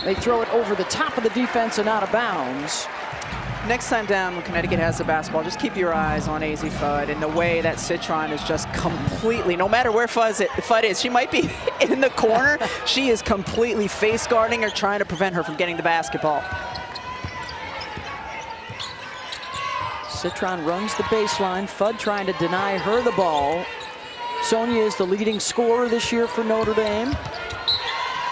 They throw it over the top of the defense and out of bounds. Next time down when Connecticut has the basketball, just keep your eyes on AZ Fudd and the way that Citron is just completely, no matter where Fudd is, she might be in the corner, she is completely face guarding or trying to prevent her from getting the basketball. Citron runs the baseline. Fudd trying to deny her the ball. Sonia is the leading scorer this year for Notre Dame.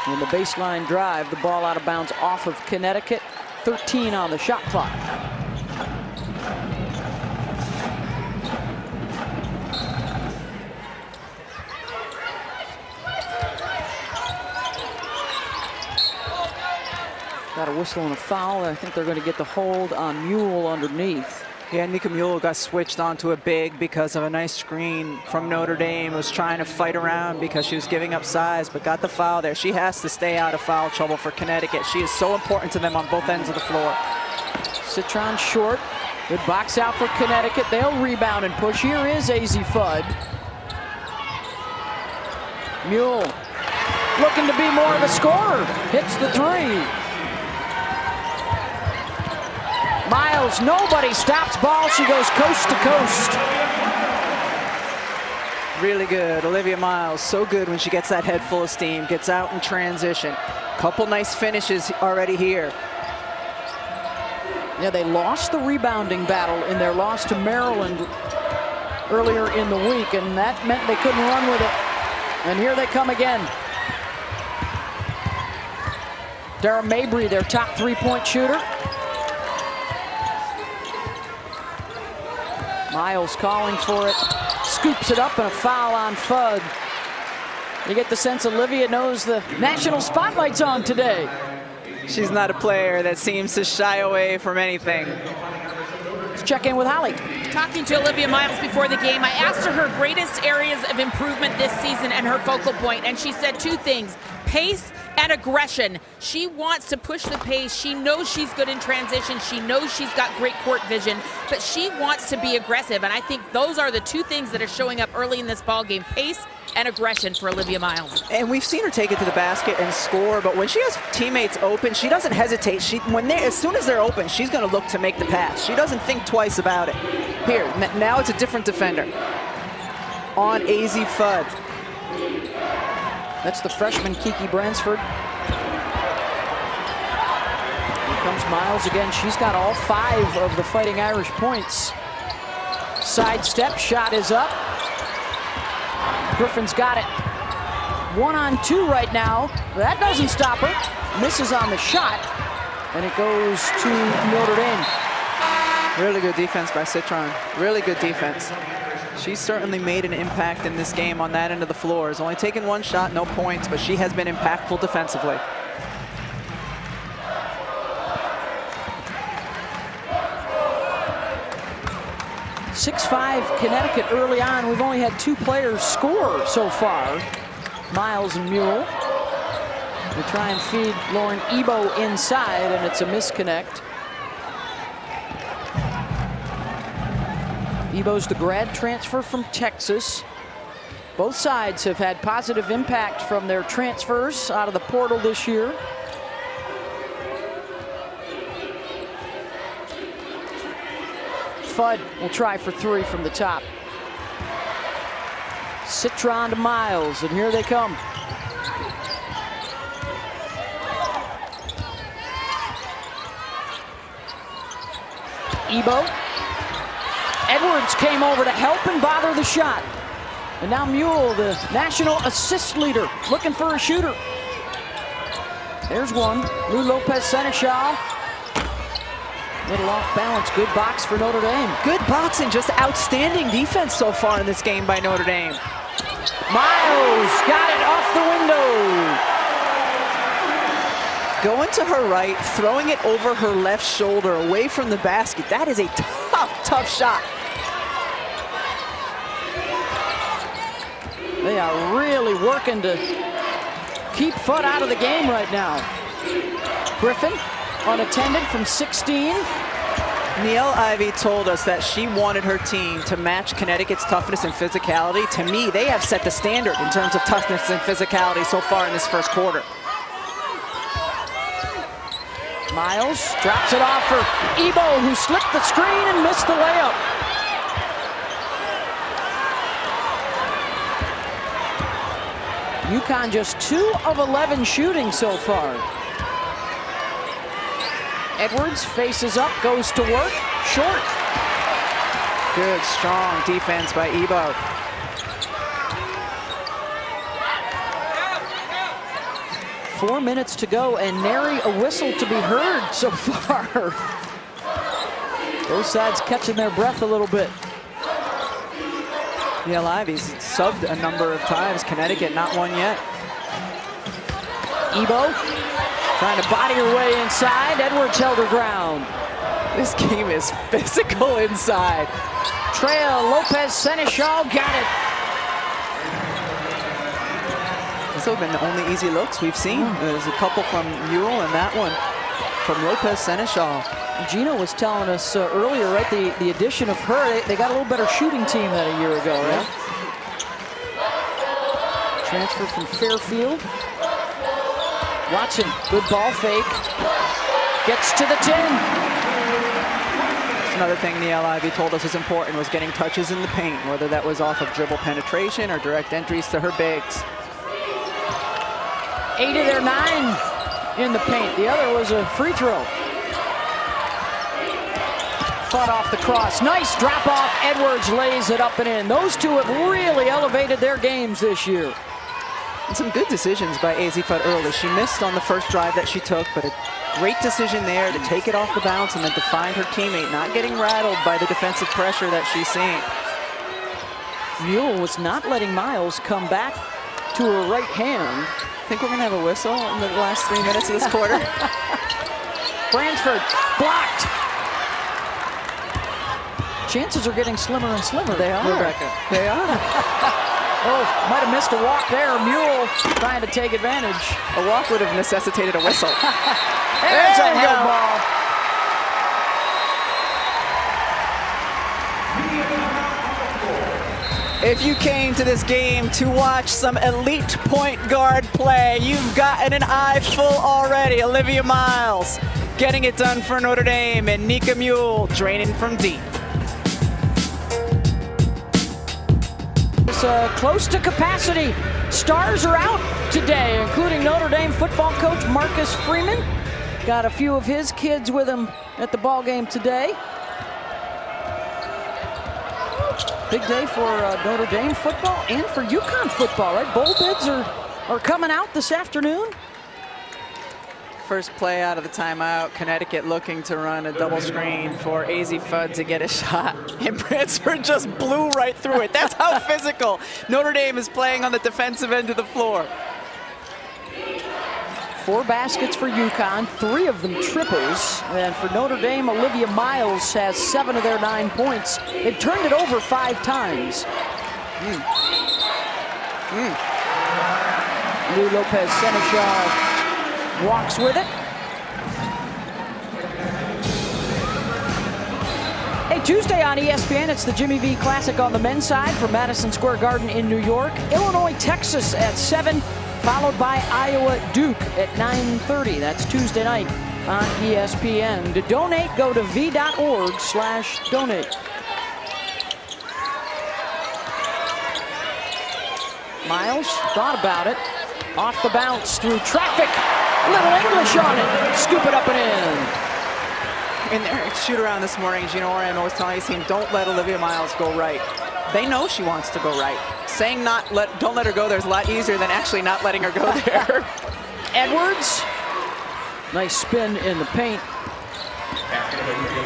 In the baseline drive, the ball out of bounds off of Connecticut. 13 on the shot clock. Got a whistle and a foul. I think they're going to get the hold on Mule underneath. Yeah, Nika Mule got switched onto a big because of a nice screen from Notre Dame. Was trying to fight around because she was giving up size, but got the foul there. She has to stay out of foul trouble for Connecticut. She is so important to them on both ends of the floor. Citron short. Good box out for Connecticut. They'll rebound and push. Here is AZ Fudd. Mule looking to be more of a scorer. Hits the three. Miles, nobody stops ball. She goes coast to coast. Really good. Olivia Miles, so good when she gets that head full of steam. Gets out in transition. Couple nice finishes already here. Yeah, they lost the rebounding battle in their loss to Maryland earlier in the week, and that meant they couldn't run with it. And here they come again. Dara Mabry, their top three-point shooter. Miles calling for it, scoops it up, and a foul on Fudd. You get the sense Olivia knows the national spotlight's on today. She's not a player that seems to shy away from anything. Let's check in with Holly. Talking to Olivia Miles before the game, I asked her greatest areas of improvement this season and her focal point, and she said two things: pace and aggression. She wants to push the pace. She knows she's good in transition. She knows she's got great court vision, but she wants to be aggressive, and I think those are the two things that are showing up early in this ball game: pace and aggression for Olivia Miles. And we've seen her take it to the basket and score, but when she has teammates open, she doesn't hesitate. As soon as they're open, she's going to look to make the pass. She doesn't think twice about it. Here, now it's a different defender on AZ Fudd. That's the freshman Kiki Bransford. Here comes Miles again. She's got all 5 of the Fighting Irish points. Sidestep, shot is up. Griffin's got it. 1-on-2 right now. That doesn't stop her. Misses on the shot, and it goes to Notre Dame. Really good defense by Citron. Really good defense. She's certainly made an impact in this game on that end of the floor. Has only taken 1 shot, no points, but she has been impactful defensively. .65 Connecticut early on. We've only had 2 players score so far, Miles and Mule. They try and feed Lauren Ebo inside, and it's a misconnect. Ebo's the grad transfer from Texas. Both sides have had positive impact from their transfers out of the portal this year. Fudd will try for 3 from the top. Citron to Miles, and here they come. Ebo. Edwards came over to help and bother the shot. And now Mule, the national assist leader, looking for a shooter. There's one. Lou Lopez Seneschal. Little off balance. Good box for Notre Dame. Good boxing, just outstanding defense so far in this game by Notre Dame. Miles got it off the window. Going to her right, throwing it over her left shoulder away from the basket. That is a tough shot. They are really working to keep Fudd out of the game right now. Griffin, unattended from 16. Niele Ivey told us that she wanted her team to match Connecticut's toughness and physicality. To me, they have set the standard in terms of toughness and physicality so far in this first quarter. Miles drops it off for Ebo, who slipped the screen and missed the layup. UConn just 2 of 11 shooting so far. Edwards faces up, goes to work, short. Good, strong defense by Ebo. Four minutes to go, and nary a whistle to be heard so far. Both sides catching their breath a little bit. Yeah, Livy's subbed a number of times. Connecticut, not one yet. Ebo trying to body her way inside. Edwards held her ground. This game is physical inside. Trail, Lopez, Seneschal got it. These have been the only easy looks we've seen. There's a couple from Mule and that one from Lopez Seneschal. Gino was telling us earlier, right, the addition of her, they got a little better shooting team than a year ago, right? Yeah. Transfer from Fairfield. Watson, good ball fake. Gets to the 10. That's another thing Niele Ivey told us is important, was getting touches in the paint, whether that was off of dribble penetration or direct entries to her bigs. 8 of their 9 in the paint. The other was a free throw. Fought off the cross. Nice drop off. Edwards lays it up and in. Those two have really elevated their games this year. And some good decisions by AZ Fudd early. She missed on the first drive that she took, but a great decision there to take it off the bounce and then to find her teammate, not getting rattled by the defensive pressure that she's seeing. Mule was not letting Miles come back to her right hand. I think we're gonna have a whistle in the last 3 minutes of this quarter. Bransford blocked. Chances are getting slimmer and slimmer. They are, Rebecca. They are. Oh, might have missed a walk there. Mule trying to take advantage. A walk would have necessitated a whistle. There's a hell ball. If you came to this game to watch some elite point guard play, you've gotten an eye full already. Olivia Miles getting it done for Notre Dame, and Nika Mule draining from deep. It's close to capacity. Stars are out today, including Notre Dame football coach Marcus Freeman. Got a few of his kids with him at the ball game today. Big day for Notre Dame football and for UConn football, right? Bowl bids are coming out this afternoon. First play out of the timeout, Connecticut looking to run a double screen for AZ Fudd to get a shot. And Bransford just blew right through it. That's how physical Notre Dame is playing on the defensive end of the floor. 4 baskets for UConn, 3 of them triples. And for Notre Dame, Olivia Miles has 7 of their 9 points. They've turned it over 5 times. Lou Lopez Seneschal walks with it. Hey, Tuesday on ESPN, it's the Jimmy V Classic on the men's side from Madison Square Garden in New York. Illinois, Texas at 7, followed by Iowa Duke at 9:30. That's Tuesday night on ESPN. To donate, go to v.org/donate. Miles thought about it. Off the bounce through traffic. Little English on it. Scoop it up and in. In their shoot around this morning, Gino Oran was telling his team, don't let Olivia Miles go right. They know she wants to go right. Saying don't let her go there is a lot easier than actually not letting her go there. Edwards. Nice spin in the paint.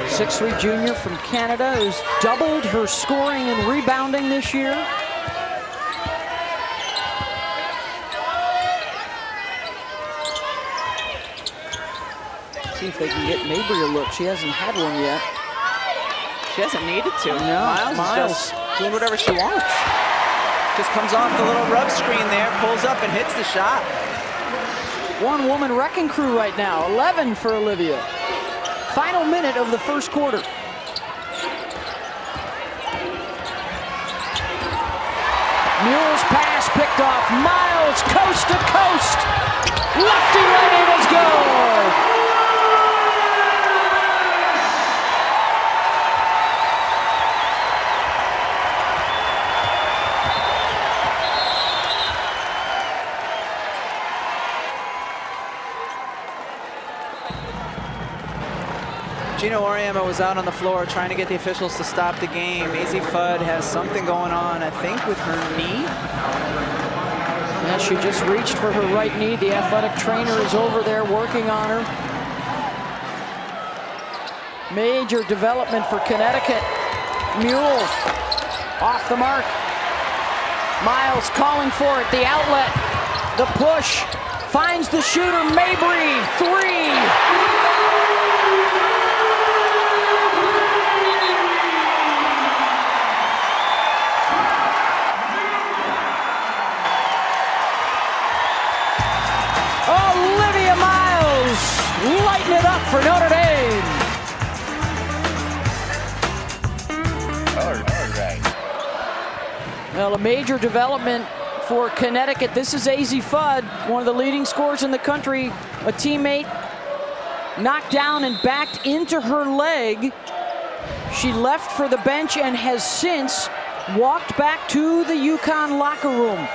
6'3" junior from Canada who's doubled her scoring and rebounding this year. See if they can get Mabry a look. She hasn't had one yet. She hasn't needed to. No, Miles is just doing whatever she wants. Just comes off the little rub screen there, pulls up and hits the shot. One-woman wrecking crew right now. 11 for Olivia. Final minute of the first quarter. Mule's pass picked off. Miles coast to coast. Lefty lane is good. Gino Auriemma was out on the floor trying to get the officials to stop the game. Azzi Fudd has something going on, I think, with her knee. Yeah, she just reached for her right knee. The athletic trainer is over there working on her. Major development for Connecticut. Mule off the mark. Miles calling for it. The outlet. The push. Finds the shooter. Mabry. 3. Lighten it up for Notre Dame. All right. Well, a major development for Connecticut. This is Azzi Fudd, one of the leading scorers in the country. A teammate knocked down and backed into her leg. She left for the bench and has since walked back to the UConn locker room.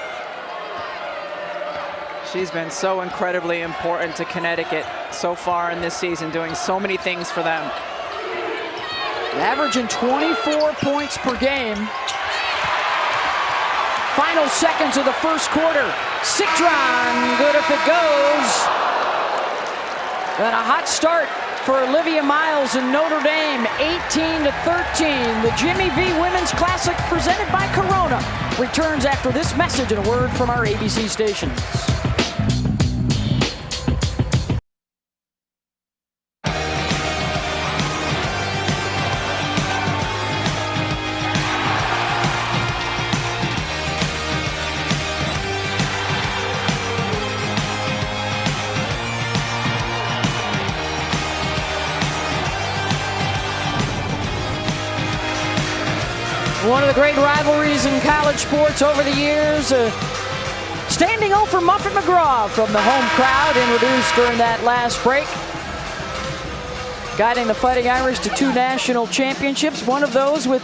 She's been so incredibly important to Connecticut so far in this season, doing so many things for them. Averaging 24 points per game. Final seconds of the first quarter. Citron, good if it goes. And a hot start for Olivia Miles in Notre Dame, 18-13. The Jimmy V Women's Classic presented by Corona returns after this message and a word from our ABC stations. One of the great rivalries in college sports over the years. Standing O for Muffet McGraw from the home crowd, introduced during that last break. Guiding the Fighting Irish to 2 national championships, one of those with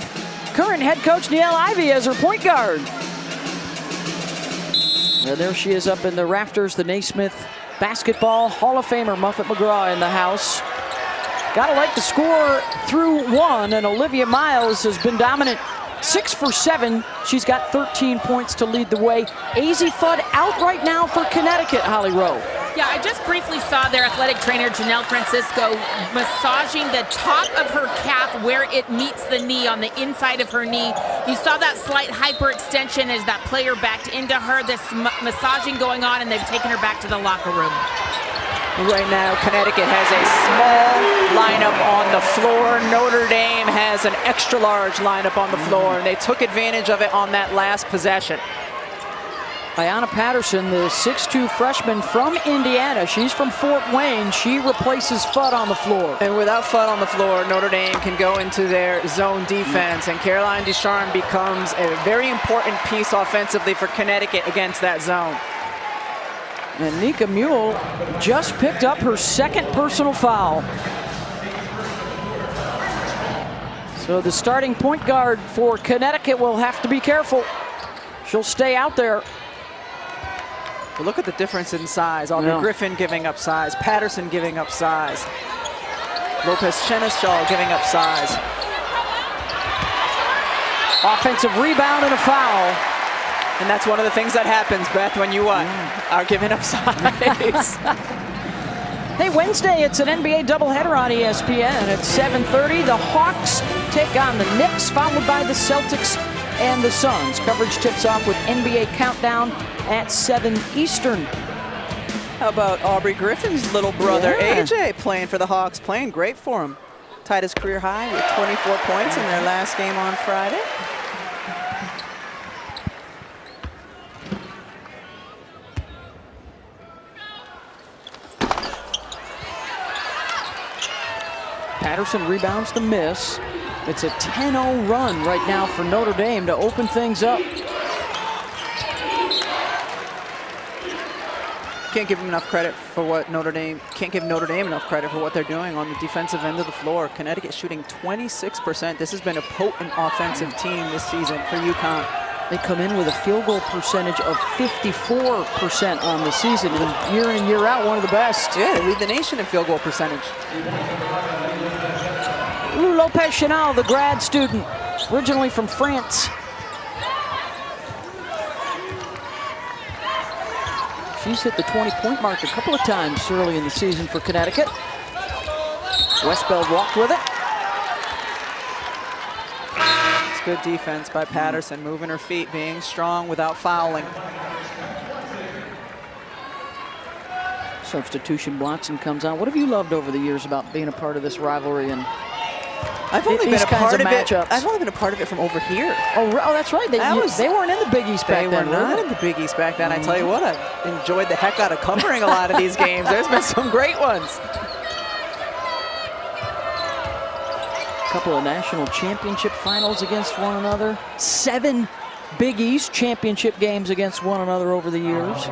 current head coach Niele Ivey as her point guard. And there she is up in the rafters, the Naismith Basketball Hall of Famer Muffet McGraw in the house. Gotta like the score through 1, and Olivia Miles has been dominant. 6 for 7. She's got 13 points to lead the way. Azzi Fudd out right now for Connecticut, Holly Rowe. Yeah, I just briefly saw their athletic trainer, Janelle Francisco, massaging the top of her calf where it meets the knee, on the inside of her knee. You saw that slight hyperextension as that player backed into her. This massaging going on, and they've taken her back to the locker room. Right now, Connecticut has a small lineup on the floor. Notre Dame has an extra large lineup on the floor, and they took advantage of it on that last possession. Ayanna Patterson, the 6'2 freshman from Indiana. She's from Fort Wayne. She replaces Fudd on the floor. And without Fudd on the floor, Notre Dame can go into their zone defense, and Caroline Ducharme becomes a very important piece offensively for Connecticut against that zone. And Nika Mule just picked up her 2nd personal foul. So the starting point guard for Connecticut will have to be careful. She'll stay out there. But look at the difference in size. Aubrey Griffin giving up size. Patterson giving up size. Lopez Cheneshaw giving up size. Offensive rebound and a foul. And that's one of the things that happens, Beth, when you are giving up size. Hey, Wednesday, it's an NBA doubleheader on ESPN at 7:30. The Hawks take on the Knicks, followed by the Celtics and the Suns. Coverage tips off with NBA Countdown at 7 Eastern. How about Aubrey Griffin's little brother, AJ, playing for the Hawks, playing great for him. Tied his career high with 24 points in their last game on Friday. Patterson rebounds the miss. It's a 10-0 run right now for Notre Dame to open things up. Can't give them enough credit for what Notre Dame, can't give Notre Dame enough credit for what they're doing on the defensive end of the floor. Connecticut shooting 26%. This has been a potent offensive team this season for UConn. They come in with a field goal percentage of 54% on the season. And year in and year out, one of the best. Yeah, they lead the nation in field goal percentage. Lou Lopez-Chenal, the grad student, originally from France. She's hit the 20-point mark a couple of times early in the season for Connecticut. Westbeld walked with it. It's good defense by Patterson, moving her feet, being strong without fouling. Substitution Watson comes on. What have you loved over the years about being a part of this rivalry and I've only these been a kinds part of of it. matchups? I've only been a part of it from over here. Oh, that's right. They weren't in the Big East back then. They were not in the Big East back then. I tell you what, I've enjoyed the heck out of covering a lot of these games. There's been some great ones. A couple of national championship finals against one another. 7 Big East championship games against one another over the years.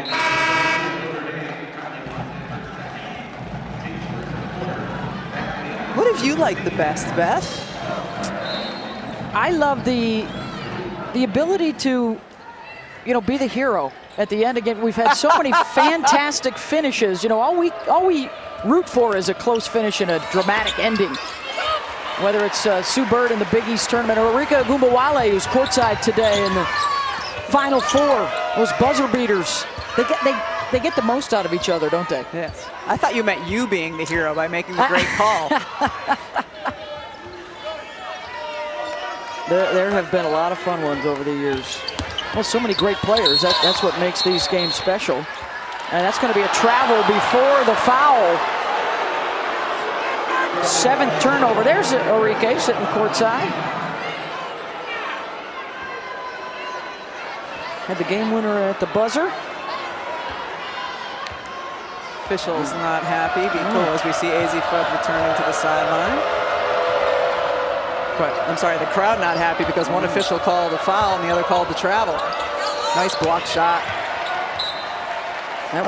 What have you liked the best, Beth? I love the ability to, be the hero at the end. Again, we've had so many fantastic finishes. All we root for is a close finish and a dramatic ending. Whether it's Sue Bird in the Big East tournament or Rika Gumbawale, who's courtside today in the Final Four. Those buzzer beaters. They get the most out of each other, don't they? Yes. I thought you meant you being the hero by making the great call. There have been a lot of fun ones over the years. Well, so many great players. That's what makes these games special. And that's going to be a travel before the foul. 7th turnover. There's Enrique sitting courtside. Had the game winner at the buzzer. Officials not happy because we see AZ Fudd returning to the sideline. But I'm sorry, the crowd not happy because one official called a foul and the other called the travel. Nice block shot. That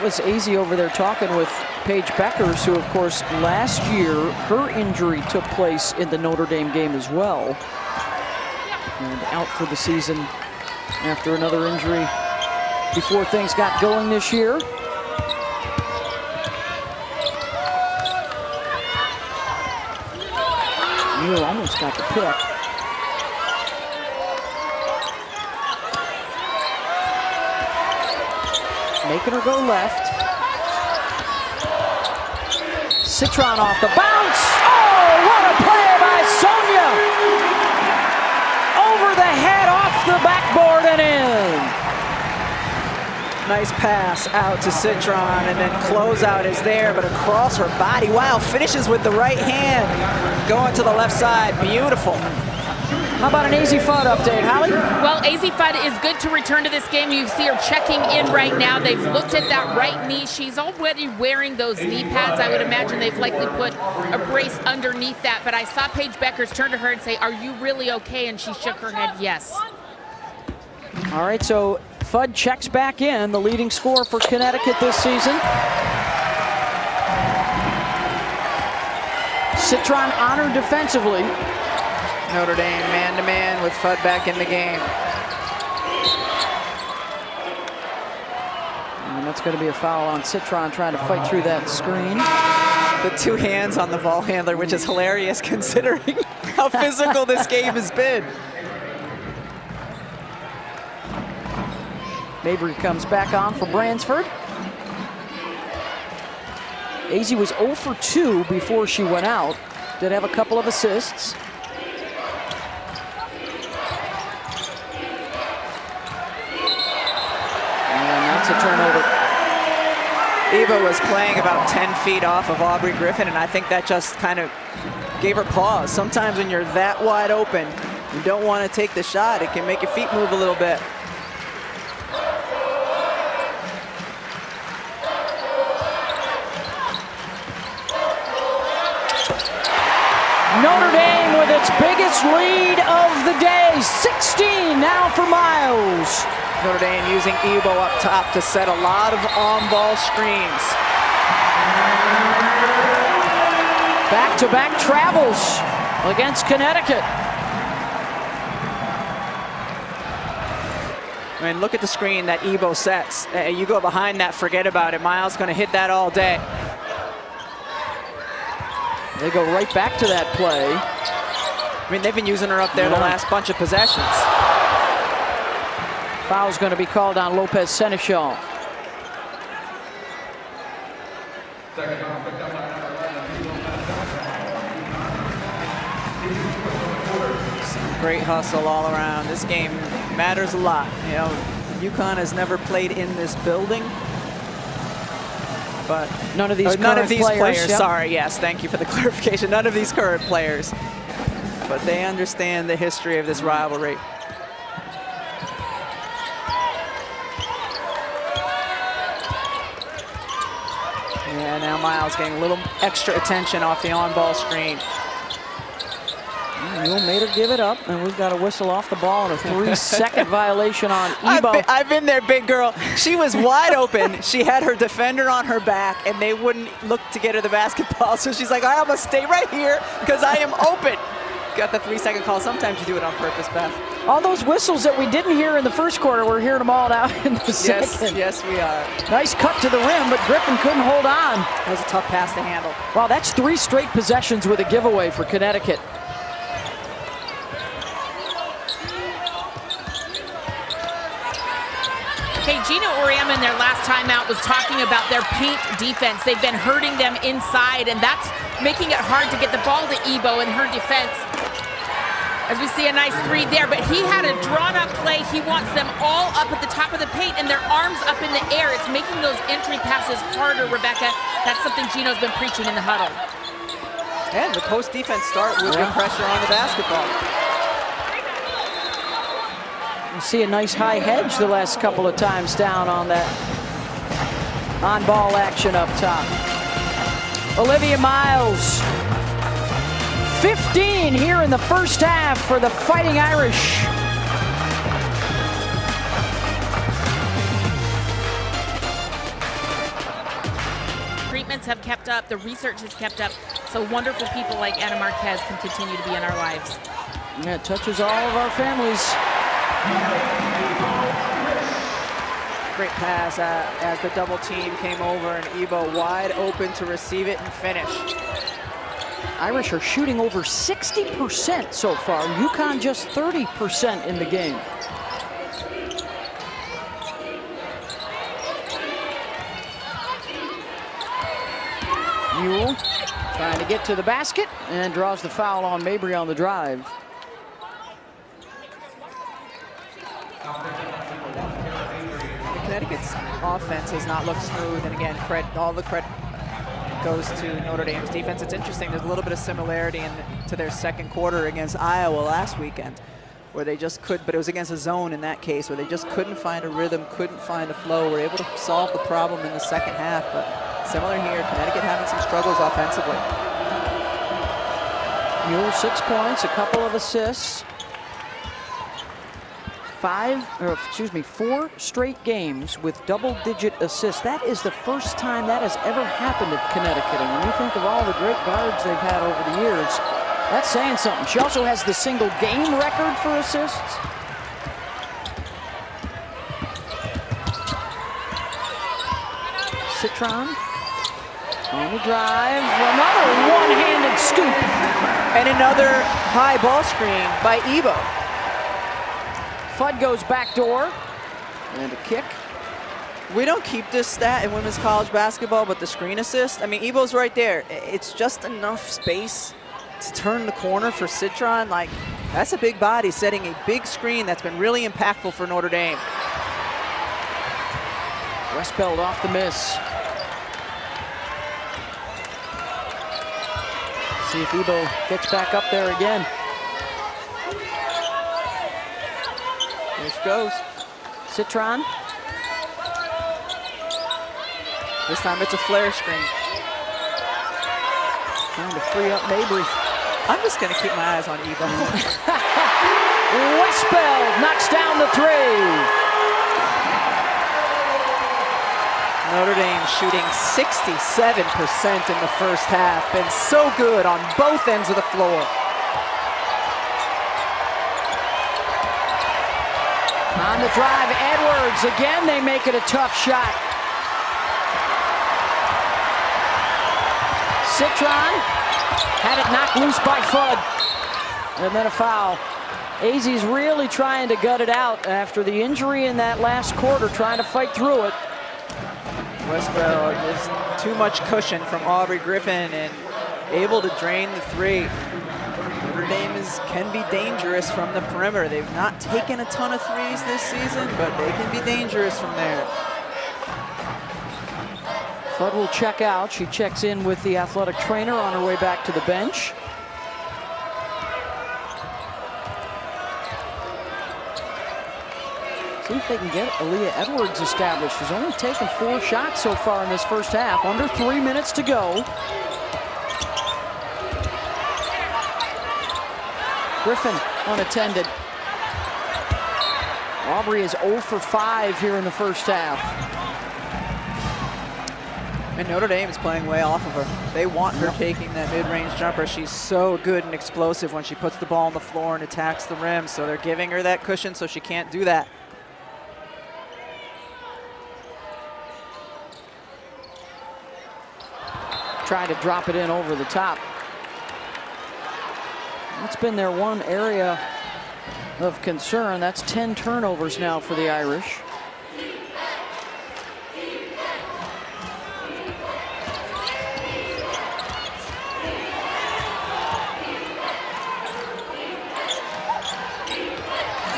was AZ over there talking with Paige Beckers, who, of course, last year, her injury took place in the Notre Dame game as well. And out for the season after another injury before things got going this year. Neal almost got the pick. Making her go left. Citron off the bounce. Oh, what a play by Sonia! Over the head, off the backboard and in. Nice pass out to Citron, and then closeout is there, but across her body. Wow, finishes with the right hand. Going to the left side, beautiful. How about an AZ Fudd update, Holly? Well, AZ Fudd is good to return to this game. You see her checking in right now. They've looked at that right knee. She's already wearing those knee pads. I would imagine they've likely put a brace underneath that, but I saw Paige Beckers turn to her and say, "Are you really okay?" And she shook her head yes. All right, so Fudd checks back in, the leading scorer for Connecticut this season. Citron honored defensively. Notre Dame man-to-man with Fudd back in the game. And that's going to be a foul on Citron trying to fight through that screen. The 2 hands on the ball handler, which is hilarious considering how physical this game has been. Mabry comes back on for Bransford. AZ was 0 for 2 before she went out. Did have a couple of assists. And that's a turnover. Eva was playing about 10 feet off of Aubrey Griffin, and I think that just kind of gave her pause. Sometimes when you're that wide open, you don't want to take the shot. It can make your feet move a little bit. Notre Dame with its biggest lead of the day, 16 now for Miles. Notre Dame using Ebo up top to set a lot of on-ball screens. Back-to-back travels against Connecticut. I mean, look at the screen that Ebo sets. You go behind that, forget about it. Miles going to hit that all day. They go right back to that play. I mean, they've been using her up there the last bunch of possessions. Foul's going to be called on Lopez Seneschal. Some great hustle all around. This game matters a lot. You know, UConn has never played in this building. But none of these players. Yep. Sorry, yes, thank you for the clarification. None of these current players. But they understand the history of this rivalry. Yeah, now Miles getting a little extra attention off the on-ball screen. Mule made her give it up, and we've got a whistle off the ball and a 3-second violation on Ebo. I've been there, big girl. She was wide open. She had her defender on her back, and they wouldn't look to get her the basketball. So she's like, I'm going to stay right here because I am open. Got the 3-second call. Sometimes you do it on purpose, Beth. All those whistles that we didn't hear in the first quarter, we're hearing them all now in the second. Yes, we are. Nice cut to the rim, but Griffin couldn't hold on. That was a tough pass to handle. Wow, that's 3 straight possessions with a giveaway for Connecticut. Hey, Gina Oriam in their last timeout was talking about their paint defense. They've been hurting them inside, and that's making it hard to get the ball to Ebo in her defense. As we see a nice 3 there, but he had a drawn-up play. He wants them all up at the top of the paint and their arms up in the air. It's making those entry passes harder, Rebecca. That's something Gino's been preaching in the huddle. And the post defense start with good pressure on the basketball. You see a nice high hedge the last couple of times down on that on-ball action up top. Olivia Miles, 15 here in the first half for the Fighting Irish. Treatments have kept up, the research has kept up, so wonderful people like Anna Marquez can continue to be in our lives. Yeah, it touches all of our families. Great pass as the double team came over and Ebo wide open to receive it and finish. Irish are shooting over 60% so far. UConn just 30% in the game. Mule trying to get to the basket and draws the foul on Mabry on the drive. Connecticut's offense has not looked smooth, and again, all the credit goes to Notre Dame's defense. It's interesting, there's a little bit of similarity to their second quarter against Iowa last weekend, where they just could, but it was against a zone in that case, where they just couldn't find a rhythm, couldn't find a flow, were able to solve the problem in the second half, but similar here, Connecticut having some struggles offensively. Mule 6 points, a couple of assists. 4 straight games with double-digit assists. That is the first time that has ever happened at Connecticut. And when you think of all the great guards they've had over the years, that's saying something. She also has the single game record for assists. Citron on the drive, another one-handed scoop. And another high ball screen by Ebo. Fudd goes back door, and a kick. We don't keep this stat in women's college basketball, but the screen assist, I mean, Ebo's right there. It's just enough space to turn the corner for Citron. Like, that's a big body setting a big screen that's been really impactful for Notre Dame. Westbeld off the miss. See if Ebo gets back up there again. Here she goes. Citron. This time it's a flare screen. Trying to free up Mabry. I'm just going to keep my eyes on Ebo. Westbeld knocks down the 3. Notre Dame shooting 67% in the first half. Been so good on both ends of the floor. On the drive, Edwards. Again, they make it a tough shot. Citron Had it knocked loose by Fudd. And then a foul. Azzi's really trying to gut it out after the injury in that last quarter, trying to fight through it. Westbell just too much cushion from Aubrey Griffin and able to drain the three. Notre Dame can be dangerous from the perimeter. They've not taken a ton of threes this season, but they can be dangerous from there. Fudd will check out. She checks in with the athletic trainer on her way back to the bench. See if they can get Aaliyah Edwards established. She's only taken 4 shots so far in this first half. Under 3 minutes to go. Griffin unattended. Aubrey is 0 for 5 here in the first half. And Notre Dame is playing way off of her. They want her taking that mid-range jumper. She's so good and explosive when she puts the ball on the floor and attacks the rim. So they're giving her that cushion so she can't do that. Trying to drop it in over the top. That's been their one area of concern. That's 10 turnovers now for the Irish.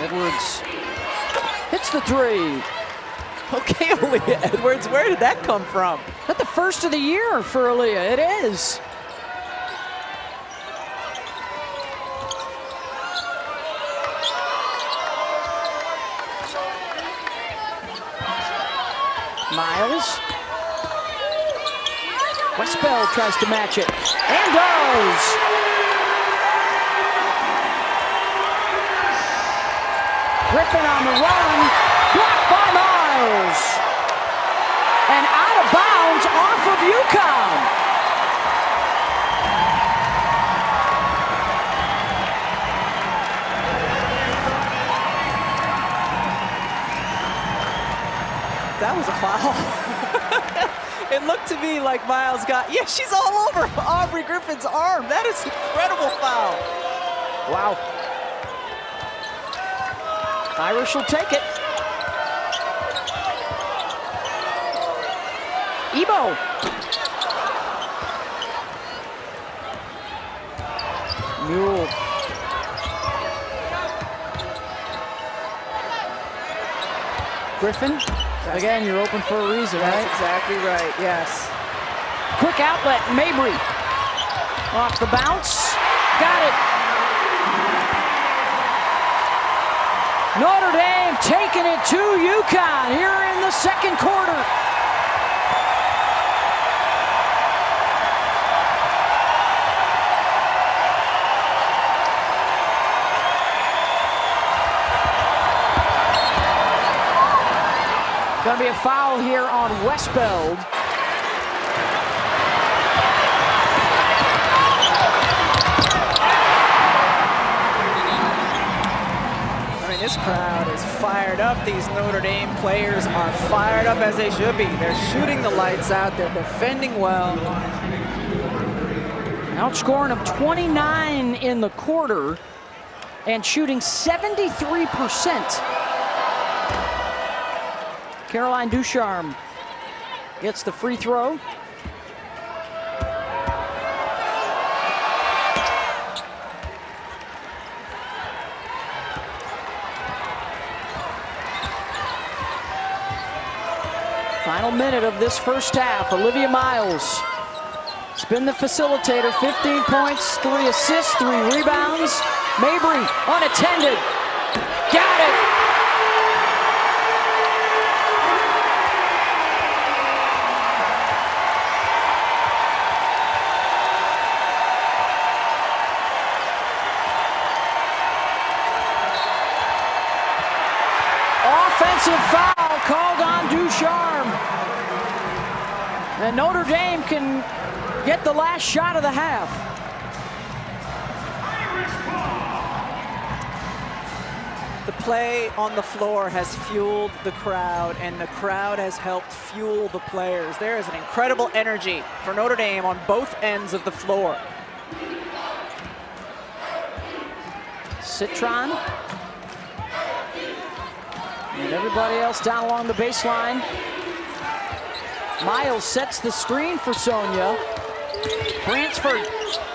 Edwards hits the three. Okay, Aaliyah Edwards, where did that come from? Is that the first of the year for Aaliyah? It is. Miles. Westbell tries to match it, and does. Griffin on the run, blocked by Miles. And out of bounds off of UConn. That was a foul. It looked to me like Miles got, yeah, she's all over Aubrey Griffin's arm. That is an incredible foul. Wow. Irish will take it. Ebo. Mule. Griffin. Again, you're open for a reason, right? That's exactly right, yes. Quick outlet, Mabry. Off the bounce. Got it. Notre Dame taking it to UConn here in the second quarter. Going to be a foul here on Westbell. This crowd is fired up. These Notre Dame players are fired up as they should be. They're shooting the lights out. They're defending well. Outscoring them 29 in the quarter and shooting 73%. Caroline Ducharme gets the free throw. Final minute of this first half. Olivia Miles has been the facilitator. 15 points, 3 assists, 3 rebounds. Mabry unattended. Got it. Offensive foul called on Ducharme. And Notre Dame can get the last shot of the half. The play on the floor has fueled the crowd, and the crowd has helped fuel the players. There is an incredible energy for Notre Dame on both ends of the floor. Citron. And everybody else down along the baseline. Miles sets the screen for Sonia. Bransford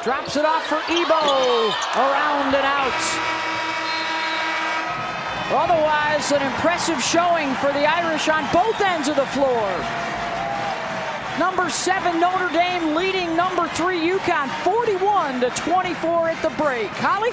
drops it off for Ebo. Around and out. Otherwise, an impressive showing for the Irish on both ends of the floor. Number 7 Notre Dame leading number 3 UConn 41-24 at the break. Holly?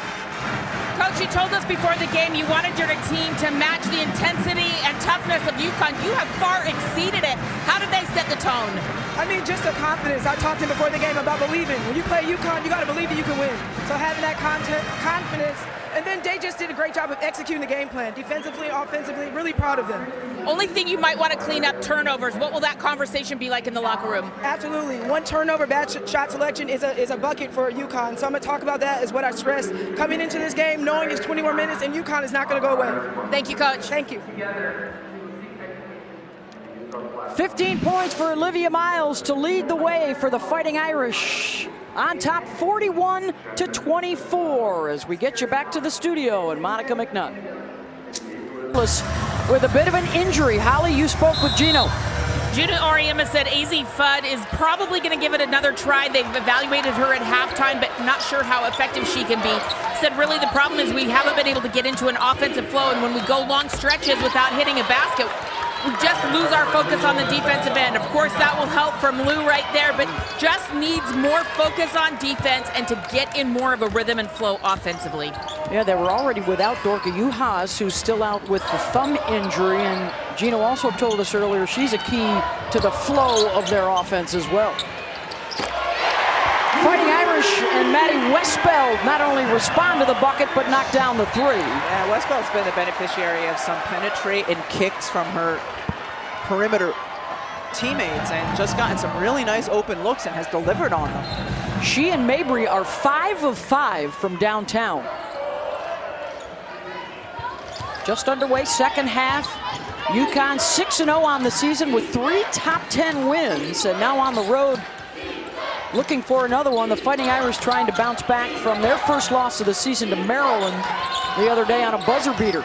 Coach, you told us before the game you wanted your team to match the intensity and toughness of UConn. You have far exceeded it. How did they set the tone? I mean, just the confidence. I talked to him before the game about believing. When you play UConn, you got to believe that you can win. So having that confidence, and then they just did a great job of executing the game plan, defensively, offensively. Really proud of them. Only thing you might want to clean up, turnovers. What will that conversation be like in the locker room? Absolutely. One turnover, bad shot selection is a bucket for UConn. So I'm going to talk about that as what I stressed coming into this game, knowing it's 20 more minutes and UConn is not going to go away. Thank you, Coach. Thank you. 15 points for Olivia Miles to lead the way for the Fighting Irish. On top 41-24 as we get you back to the studio and Monica McNutt. With a bit of an injury. Holly, you spoke with Gino. Judah Oriema said AZ Fudd is probably going to give it another try. They've evaluated her at halftime, but not sure how effective she can be. Said really the problem is we haven't been able to get into an offensive flow, and when we go long stretches without hitting a basket, we just lose our focus on the defensive end. Of course, that will help from Lou right there, but just needs more focus on defense and to get in more of a rhythm and flow offensively. Yeah, they were already without Dorka Juhas, who's still out with the thumb injury, and Gino also told us earlier she's a key to the flow of their offense as well. Fighting Irish and Maddie Westbeld not only respond to the bucket, but knock down the three. Yeah, Westbeld's been the beneficiary of some penetrating kicks from her perimeter teammates and just gotten some really nice open looks and has delivered on them. She and Mabry are 5 of 5 from downtown. Just underway, second half. UConn 6-0 on the season with 3 top 10 wins, and now on the road looking for another one. The Fighting Irish trying to bounce back from their first loss of the season to Maryland the other day on a buzzer beater.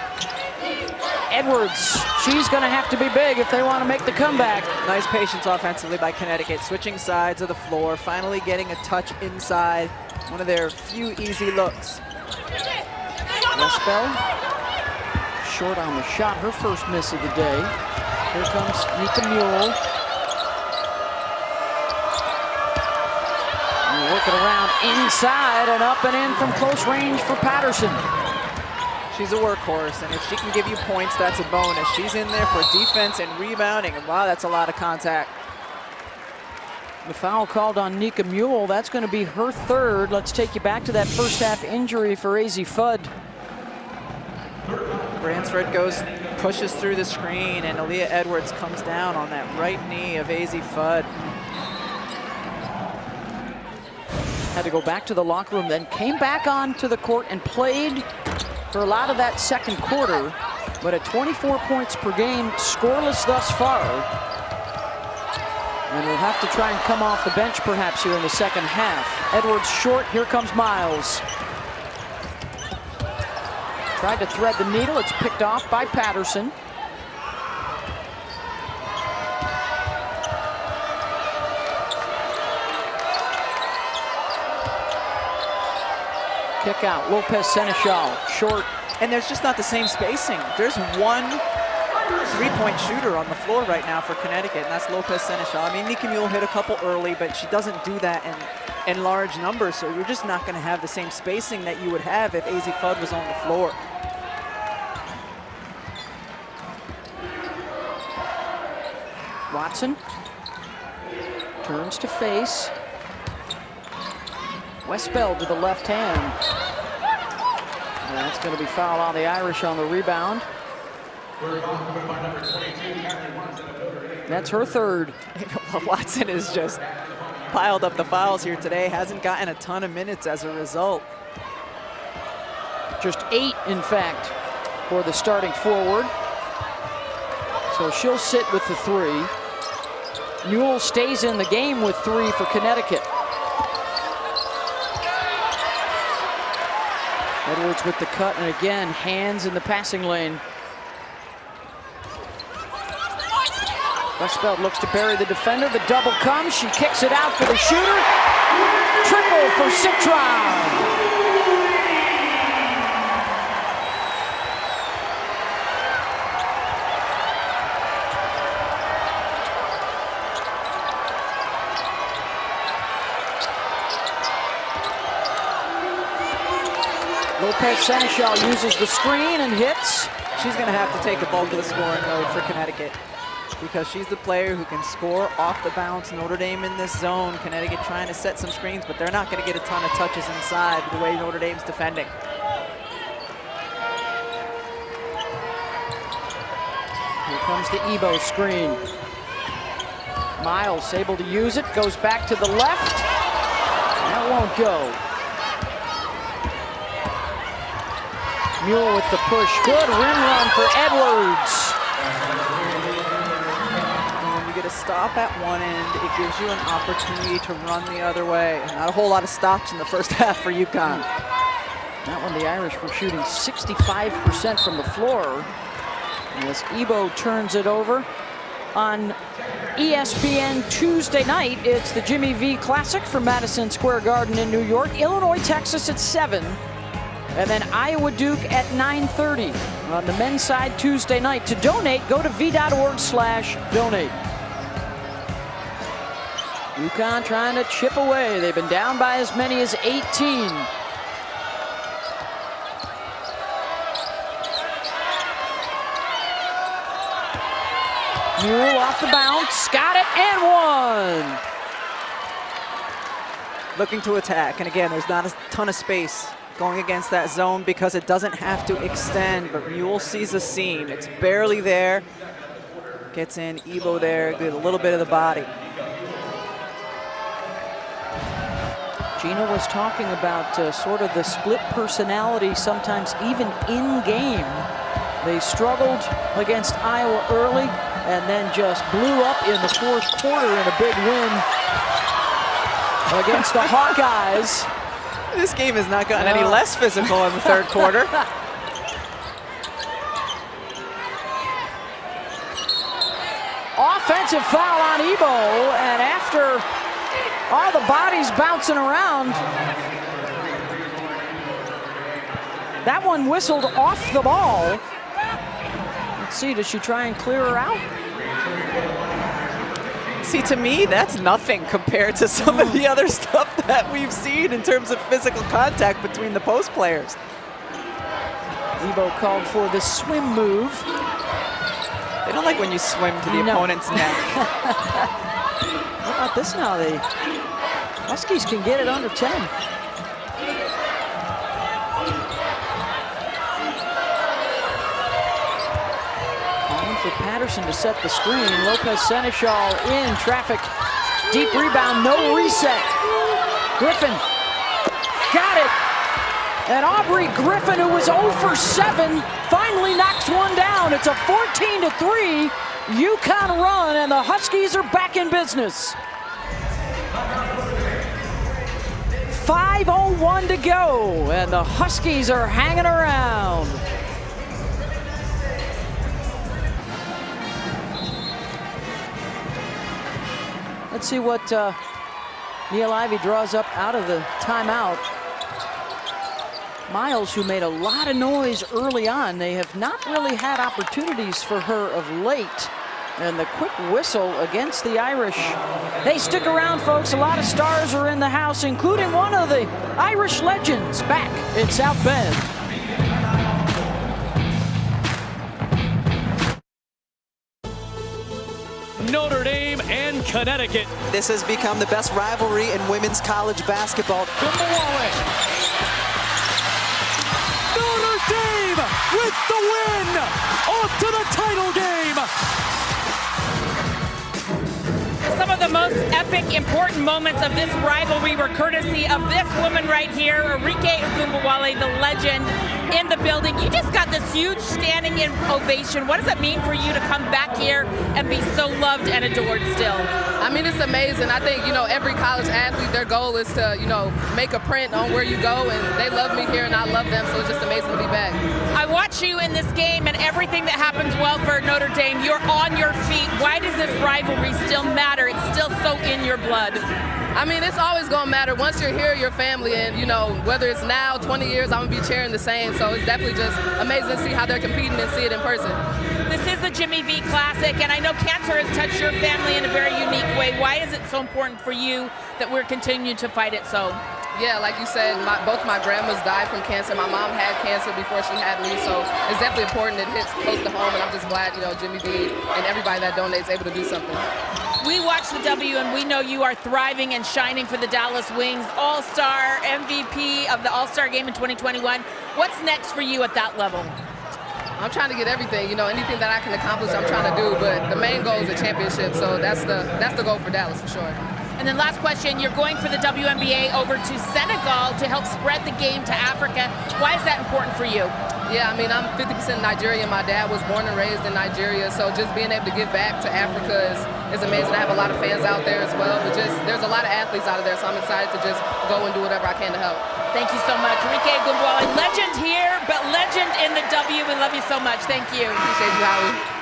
Edwards, she's going to have to be big if they want to make the comeback. Nice patience offensively by Connecticut, switching sides of the floor, finally getting a touch inside. One of their few easy looks. Westbeld, short on the shot, her first miss of the day. Here comes Nika Mule. Working around inside and up and in from close range for Patterson. She's a workhorse, and if she can give you points, that's a bonus. She's in there for defense and rebounding, and wow, that's a lot of contact. The foul called on Nika Mule. That's going to be her third. Let's take you back to that first half injury for AZ Fudd. Bransford pushes through the screen, and Aaliyah Edwards comes down on that right knee of AZ Fudd. Had to go back to the locker room, then came back onto the court and played for a lot of that second quarter, but at 24 points per game, scoreless thus far. And will have to try and come off the bench perhaps here in the second half. Edwards short, here comes Miles. Tried to thread the needle, it's picked off by Patterson. Kick out, Lopez Seneschal, short. And there's just not the same spacing. There's one three-point shooter on the floor right now for Connecticut, and that's Lopez Seneschal. I mean, Nika Mule hit a couple early, but she doesn't do that in large numbers, so you're just not going to have the same spacing that you would have if AZ Fudd was on the floor. Watson turns to face. Westbeld with the left hand. And that's going to be fouled on the Irish on the rebound. That's her third. Watson has just piled up the fouls here today. Hasn't gotten a ton of minutes as a result. Just 8, in fact, for the starting forward. So she'll sit with the 3. Newell stays in the game with 3 for Connecticut. Edwards with the cut, and again, hands in the passing lane. Baskteball looks to bury the defender. The double comes. She kicks it out for the shooter. Triple for Citron. Lopez Seneschal uses the screen and hits. She's going to have to take a bulk of the scoring load for Connecticut because she's the player who can score off the bounce. Notre Dame in this zone. Connecticut trying to set some screens, but they're not going to get a ton of touches inside the way Notre Dame's defending. Here comes the Ebo screen. Miles able to use it, goes back to the left. That won't go. Mule with the push. Good rim run for Edwards. And when you get a stop at one end, it gives you an opportunity to run the other way. Not a whole lot of stops in the first half for UConn. That one, the Irish were shooting 65% from the floor. And as Ebo turns it over on ESPN Tuesday night, it's the Jimmy V Classic from Madison Square Garden in New York. Illinois, Texas at 7. And then Iowa Duke at 9:30 on the men's side Tuesday night. To donate, go to v.org/donate. UConn trying to chip away. They've been down by as many as 18. Mule off the bounce, got it, and one. Looking to attack, and again, there's not a ton of space going against that zone because it doesn't have to extend, but Mule sees a seam. It's barely there. Gets in, Ebo there, get a little bit of the body. Gina was talking about sort of the split personality sometimes even in game. They struggled against Iowa early and then just blew up in the fourth quarter in a big win against the Hawkeyes. This game has not gotten any less physical in the third quarter. Offensive foul on Ebo, and after all the bodies bouncing around, that one whistled off the ball. Let's see, does she try and clear her out? See, to me, that's nothing compared to some of the other stuff that we've seen in terms of physical contact between the post players. Ebo called for the swim move. They don't like when you swim to the opponent's neck. What about this now? The Huskies can get it under 10. For Patterson to set the screen. Lopez Seneschal in traffic. Deep rebound, no reset. Griffin got it. And Aubrey Griffin, who was 0 for 7, finally knocks one down. It's a 14-3 UConn run, and the Huskies are back in business. 5:01 to go, and the Huskies are hanging around. Let's see what Neil Ivey draws up out of the timeout. Miles, who made a lot of noise early on, they have not really had opportunities for her of late. And the quick whistle against the Irish. They stick around, folks. A lot of stars are in the house, including one of the Irish legends back in South Bend. Notre Dame and Connecticut. This has become the best rivalry in women's college basketball. Notre Dame with the win! Off to the title game! Some of the most epic, important moments of this rivalry were courtesy of this woman right here, Arike Ogunbowale, the legend in the building. You just got this huge standing ovation. What does it mean for you to come back here and be so loved and adored still? I mean, it's amazing. I think, every college athlete, their goal is to, make a print on where you go, and they love me here and I love them, so it's just amazing to be back. I watch you in this game and everything that happens well for Notre Dame. You're on your feet. Why does this rivalry still matter? It's still so in your blood. I mean, it's always going to matter. Once you're here, you're family, and, whether it's now, 20 years, I'm going to be cheering the same, so it's definitely just amazing to see how they're competing and see it in person. This is the Jimmy V Classic, and I know cancer has touched your family in a very unique way. Why is it so important for you that we're continuing to fight it so? Yeah, like you said, both my grandmas died from cancer. My mom had cancer before she had me, so it's definitely important. It hits close to home, and I'm just glad, Jimmy V and everybody that donates able to do something. We watch the W, and we know you are thriving and shining for the Dallas Wings. All-Star, MVP of the All-Star game in 2021. What's next for you at that level? I'm trying to get everything, anything that I can accomplish, I'm trying to do, but the main goal is a championship, so that's the goal for Dallas for sure. And then last question, you're going for the WNBA over to Senegal to help spread the game to Africa. Why is that important for you? Yeah, I mean, I'm 50% Nigerian. My dad was born and raised in Nigeria, so just being able to give back to Africa is amazing. I have a lot of fans out there as well, but there's a lot of athletes out of there, so I'm excited to just go and do whatever I can to help. Thank you so much. Arike Ogunbowale, legend here, but legend in the W. We love you so much. Thank you. Appreciate you, Holly.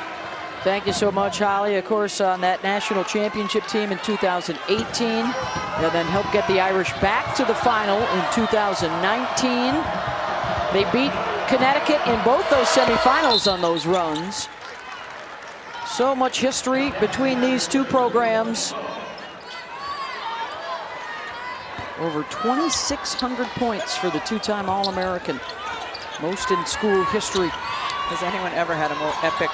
Thank you so much, Holly. Of course, on that national championship team in 2018, and then helped get the Irish back to the final in 2019. They beat Connecticut in both those semifinals on those runs. So much history between these two programs. Over 2,600 points for the two-time All-American. Most in school history. Has anyone ever had a more epic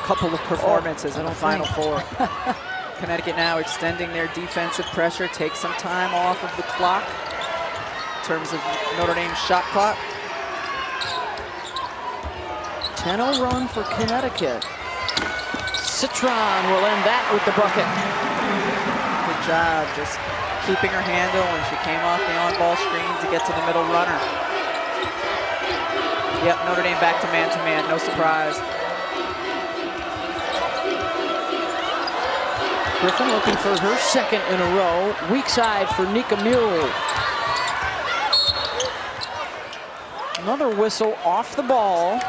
couple of performances in the Final Four? Connecticut now extending their defensive pressure, take some time off of the clock in terms of Notre Dame's shot clock. 10-0 run for Connecticut. Citron will end that with the bucket. Good job just keeping her handle when she came off the on-ball screen to get to the middle runner. Yep, Notre Dame back to man, no surprise. Griffin looking for her second in a row. Weak side for Nika Mule. Another whistle off the ball.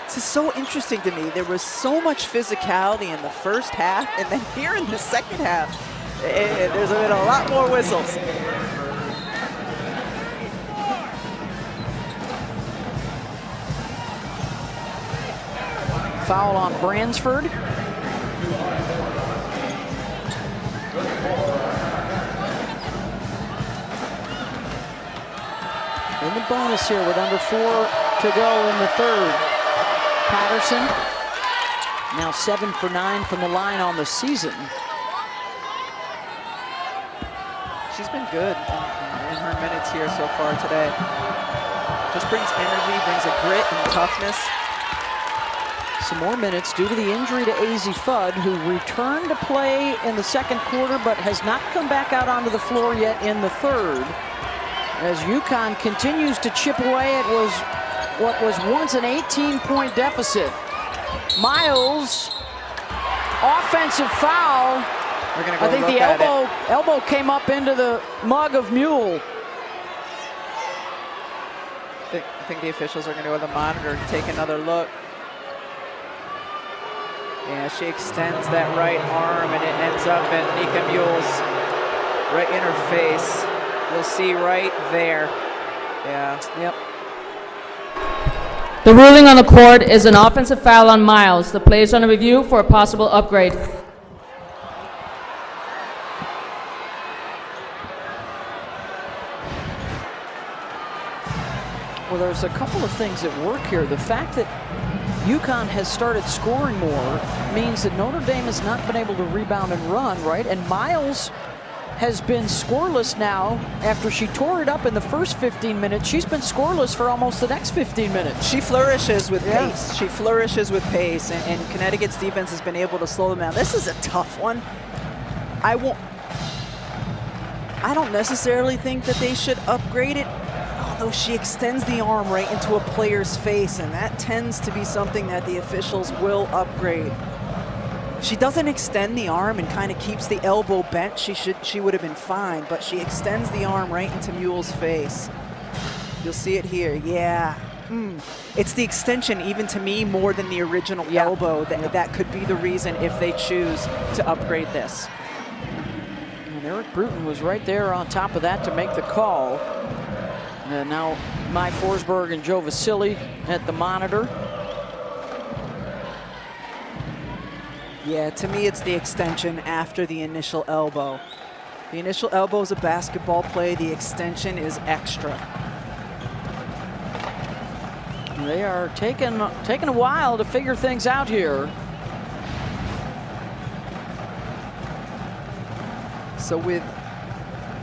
This is so interesting to me. There was so much physicality in the first half, and then here in the second half, there's been a lot more whistles. Foul on Bransford. In the bonus here with under 4 to go in the third. Patterson now 7 for 9 from the line on the season. She's been good in her minutes here so far today. Just brings energy, brings a grit and toughness. Some more minutes due to the injury to Azzi Fudd, who returned to play in the second quarter but has not come back out onto the floor yet in the third. As UConn continues to chip away at what was once an 18-point deficit. Miles, offensive foul. We're gonna go I think the elbow came up into the mug of Mule. I think the officials are going to go to the monitor and take another look. Yeah, she extends that right arm and it ends up in Nika Mule's right in her face. You'll see right there. Yeah. Yep. The ruling on the court is an offensive foul on Miles. The play is under review for a possible upgrade. Well, there's a couple of things at work here. The fact that UConn has started scoring more means that Notre Dame has not been able to rebound and run, right? And Miles has been scoreless now after she tore it up in the first 15 minutes. She's been scoreless for almost the next 15 minutes. She flourishes with pace. She flourishes with pace, and Connecticut's defense has been able to slow them down. This is a tough one. I don't necessarily think that they should upgrade it, although she extends the arm right into a player's face, and that tends to be something that the officials will upgrade. She doesn't extend the arm and kind of keeps the elbow bent. She would have been fine, but she extends the arm right into Mule's face. You'll see it here. Yeah. It's the extension, even to me, more than the original elbow. That could be the reason if they choose to upgrade this. And Eric Bruton was right there on top of that to make the call. And now Mai Forsberg and Joe Vasily at the monitor. Yeah, to me, it's the extension after the initial elbow. The initial elbow is a basketball play. The extension is extra. They are taking a while to figure things out here. So with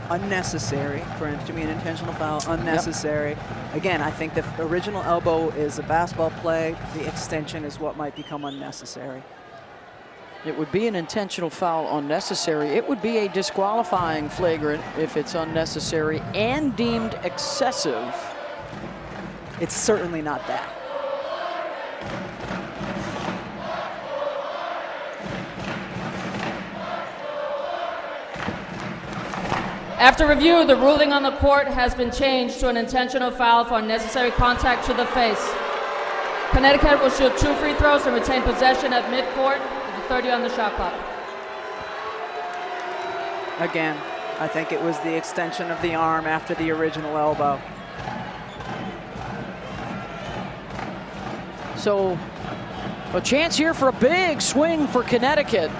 unnecessary, for it to be an intentional foul, unnecessary. Again, I think the original elbow is a basketball play. The extension is what might become unnecessary. It would be an intentional foul unnecessary. It would be a disqualifying flagrant if it's unnecessary and deemed excessive. It's certainly not that. After review, the ruling on the court has been changed to an intentional foul for unnecessary contact to the face. Connecticut will shoot 2 free throws and retain possession at midcourt with the 30 on the shot clock. Again, I think it was the extension of the arm after the original elbow. So a chance here for a big swing for Connecticut.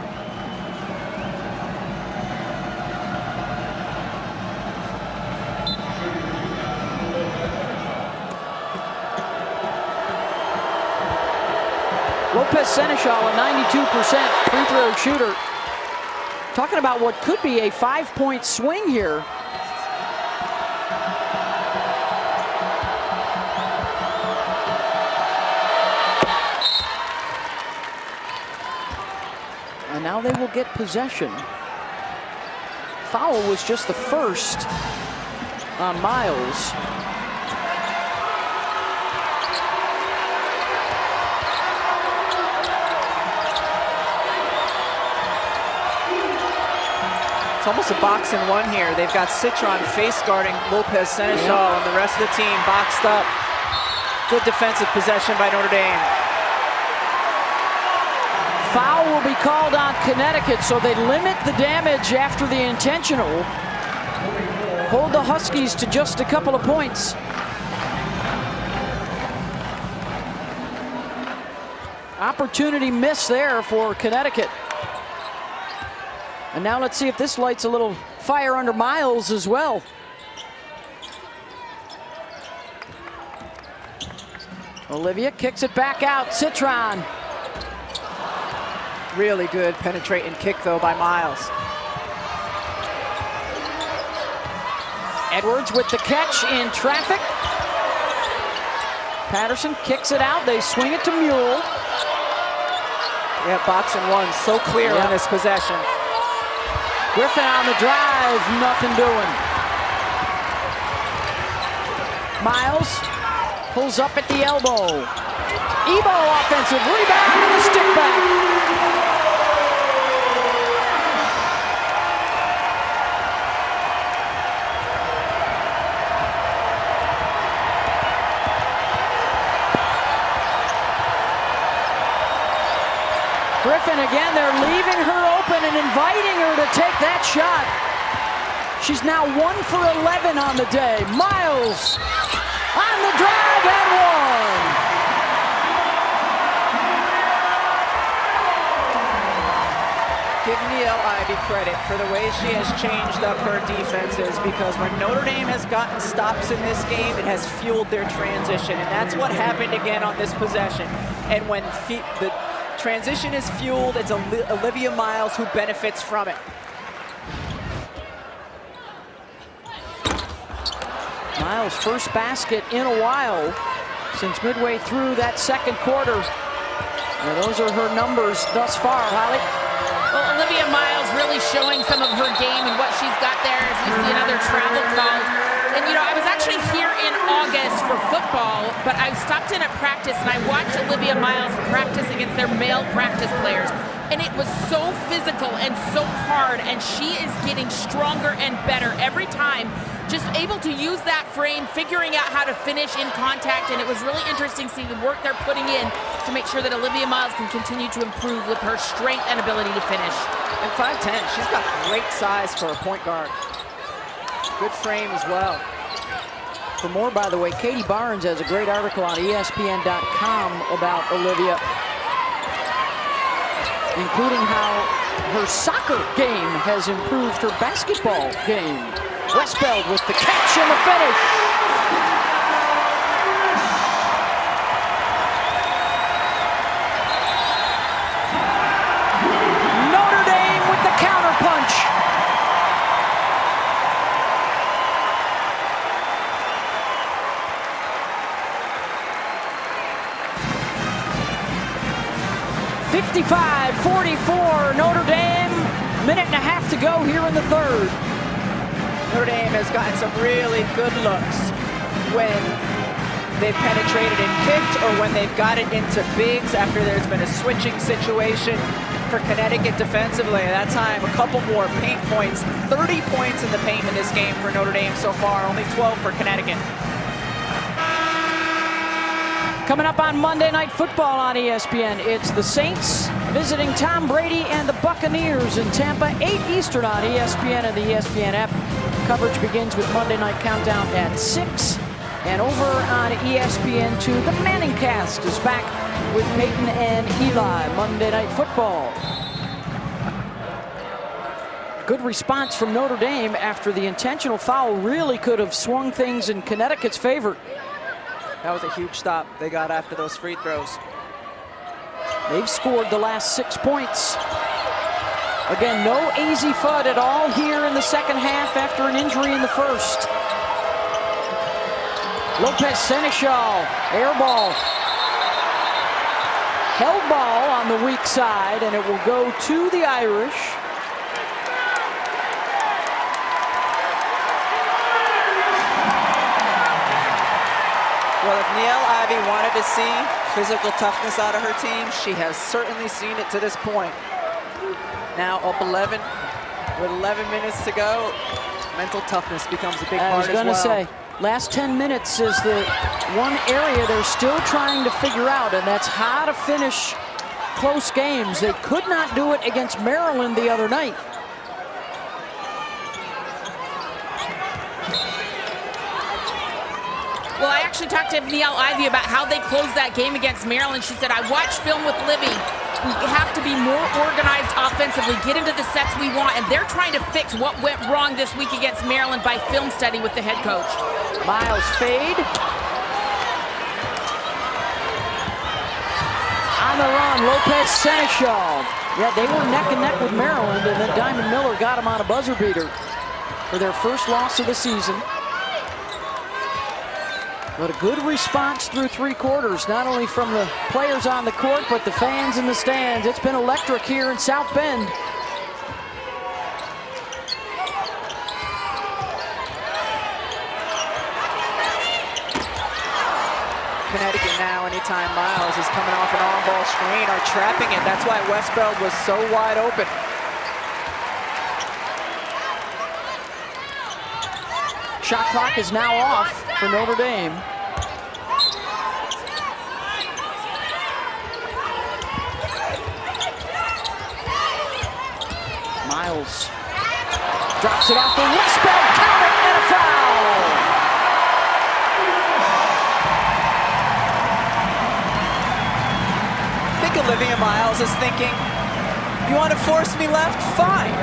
Lopez Seneschal, a 92% free throw shooter. Talking about what could be a 5-point swing here. And now they will get possession. Foul was just the first on Miles. It's almost a box and one here. They've got Citron face guarding Lopez Seneschal and the rest of the team boxed up. Good defensive possession by Notre Dame. Foul will be called on Connecticut, so they limit the damage after the intentional. Hold the Huskies to just a couple of points. Opportunity miss there for Connecticut. And now let's see if this lights a little fire under Miles as well. Olivia kicks it back out. Citron. Really good penetrating kick, though, by Miles. Edwards with the catch in traffic. Patterson kicks it out. They swing it to Mule. Yeah, box and one. So clear on this possession. Griffin on the drive, nothing doing. Miles pulls up at the elbow. Ebo offensive rebound and a stick back. Griffin again, they're leaving her open and inviting her to take that shot. She's now 1 for 11 on the day. Miles on the drive and one. Give Niele Ivey credit for the way she has changed up her defenses, because when Notre Dame has gotten stops in this game, it has fueled their transition, and that's what happened again on this possession. And when the transition is fueled, it's Olivia Miles who benefits from it. Miles' first basket in a while since midway through that second quarter. And those are her numbers thus far, Holly. Well, Olivia Miles really showing some of her game and what she's got there as we see another travel called. And you know, I was actually here in August for football, but I stopped in at practice and I watched Olivia Miles practice against their male practice players. And it was so physical and so hard, and she is getting stronger and better every time. Just able to use that frame, figuring out how to finish in contact, and it was really interesting seeing the work they're putting in to make sure that Olivia Miles can continue to improve with her strength and ability to finish. And 5'10", she's got great size for a point guard. Good frame as well. For more, by the way, Katie Barnes has a great article on ESPN.com about Olivia, including how her soccer game has improved her basketball game. Westbeld with the catch and the finish. Notre Dame with the counterpunch. (55-44) Notre Dame. Minute and a half to go here in the third. Notre Dame has gotten some really good looks when they've penetrated and kicked, or when they've got it into bigs after there's been a switching situation for Connecticut defensively. At that time, a couple more paint points. 30 points in the paint in this game for Notre Dame so far, only 12 for Connecticut. Coming up on Monday Night Football on ESPN, it's the Saints visiting Tom Brady and the Buccaneers in Tampa, 8 Eastern on ESPN and the ESPN app. Coverage begins with Monday Night Countdown at 6. And over on ESPN2, the Manning Cast is back with Peyton and Eli. Monday Night Football. Good response from Notre Dame after the intentional foul really could have swung things in Connecticut's favor. That was a huge stop they got after those free throws. They've scored the last 6 points. Again, no easy FUD at all here in the second half after an injury in the first. Lopez Seneschal, air ball. Held ball on the weak side, and it will go to the Irish. Well, if Niele Ivey wanted to see physical toughness out of her team, she has certainly seen it to this point. Now up 11 with 11 minutes to go. Mental toughness becomes a big part as well. I was going to say, last 10 minutes is the one area they're still trying to figure out, and that's how to finish close games. They could not do it against Maryland the other night. Well, I actually talked to Niele Ivey about how they closed that game against Maryland. She said, I watched film with Livy. We have to be more organized offensively, get into the sets we want, and they're trying to fix what went wrong this week against Maryland by film study with the head coach. Miles fade. On the run, Lopez Seneschal. Yeah, they were neck and neck with Maryland, and then Diamond Miller got them on a buzzer beater for their first loss of the season. But a good response through 3 quarters, not only from the players on the court, but the fans in the stands. It's been electric here in South Bend. Connecticut now, anytime Miles is coming off an on-ball screen, are trapping it. That's why Westbeld was so wide open. Shot clock is now off for Notre Dame. Miles drops it off the Westbeld, count it, and a foul. I think Olivia Miles is thinking, you want to force me left? Fine.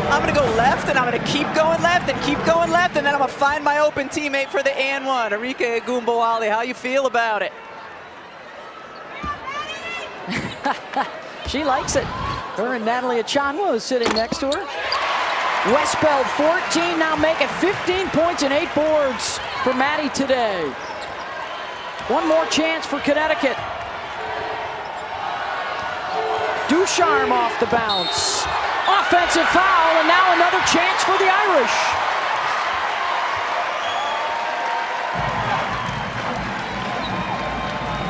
I'm going to go left, and I'm going to keep going left, and keep going left, and then I'm going to find my open teammate for the and one. Arike Egunbowale, how you feel about it? She likes it. Her and Natalie Achanwa is sitting next to her. Westbeld 14, now make it 15 points and 8 boards for Maddie today. One more chance for Connecticut. Ducharme off the bounce. Offensive offensive foul, and now another chance for the Irish.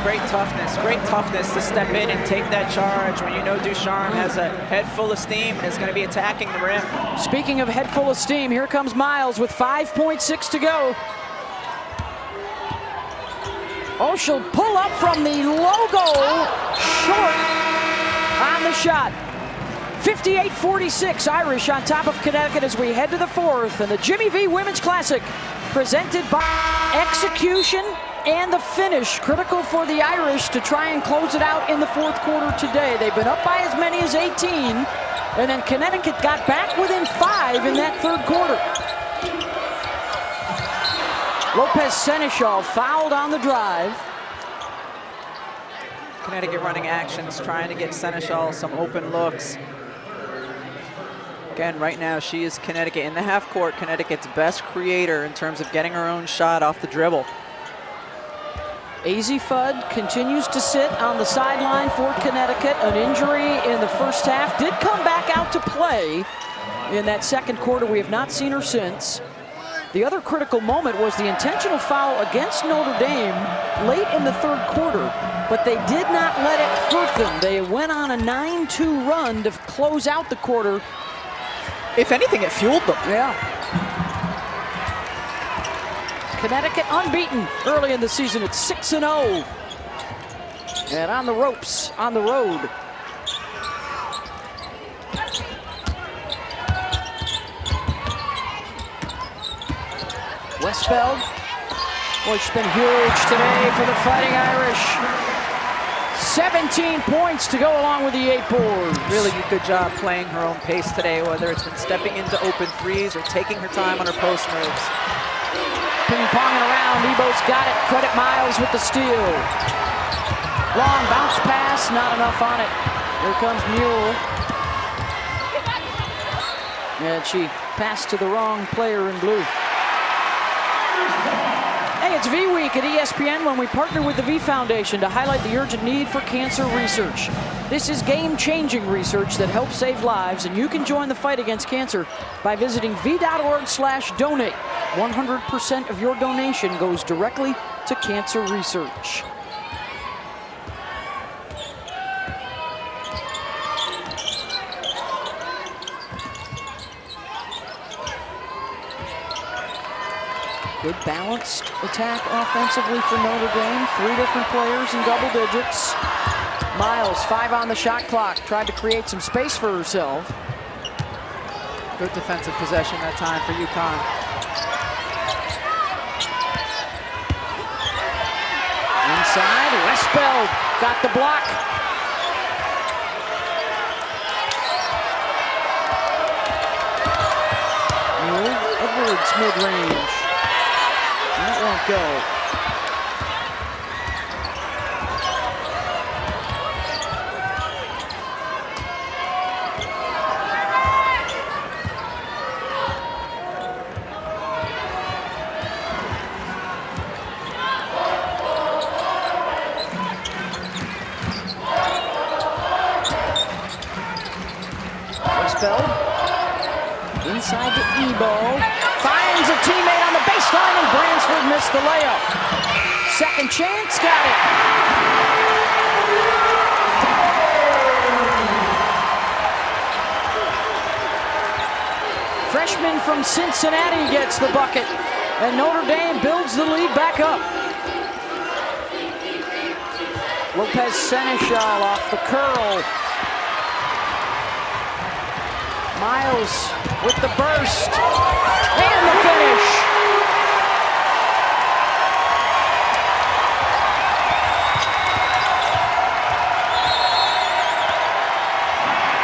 Great toughness to step in and take that charge when you know Ducharme has a head full of steam and is going to be attacking the rim. Speaking of head full of steam, here comes Miles with 5.6 to go. Oh, she'll pull up from the logo, short on the shot. 58-46, Irish on top of Connecticut as we head to the fourth. And the Jimmy V Women's Classic presented by execution and the finish, critical for the Irish to try and close it out in the fourth quarter today. They've been up by as many as 18, and then Connecticut got back within 5 in that third quarter. Lopez Seneschal fouled on the drive. Connecticut running actions, trying to get Seneschal some open looks. Again, right now she is Connecticut in the half court, Connecticut's best creator in terms of getting her own shot off the dribble. AZ Fudd continues to sit on the sideline for Connecticut. An injury in the first half, did come back out to play in that second quarter. We have not seen her since. The other critical moment was the intentional foul against Notre Dame late in the third quarter, but they did not let it hurt them. They went on a 9-2 run to close out the quarter. If anything, it fueled them. Yeah. Connecticut unbeaten early in the season at 6-0. And on the ropes, on the road. Westfeld, boy, she's been huge today for the Fighting Irish. 17 points to go along with the 8 boards. Really good job playing her own pace today, whether it's been stepping into open threes or taking her time on her post moves. Ping-ponging around, Ebo's got it. Credit Miles with the steal. Long bounce pass, not enough on it. Here comes Mule. And she passed to the wrong player in blue. Hey, it's V Week at ESPN when we partner with the V Foundation to highlight the urgent need for cancer research. This is game-changing research that helps save lives, and you can join the fight against cancer by visiting v.org/donate. 100% of your donation goes directly to cancer research. Good balanced attack offensively for Notre Dame. 3 different players in double digits. Miles, 5 on the shot clock. Tried to create some space for herself. Good defensive possession that time for UConn. Inside, Westfeld got the block. Edwards mid-range. That won't go. Westfeld inside to Ebo. Finds a teammate on the baseline, and Bransford missed the layup. Second chance, got it. Freshman from Cincinnati gets the bucket, and Notre Dame builds the lead back up. Lopez Seneschal off the curl. Miles with the burst and the finish.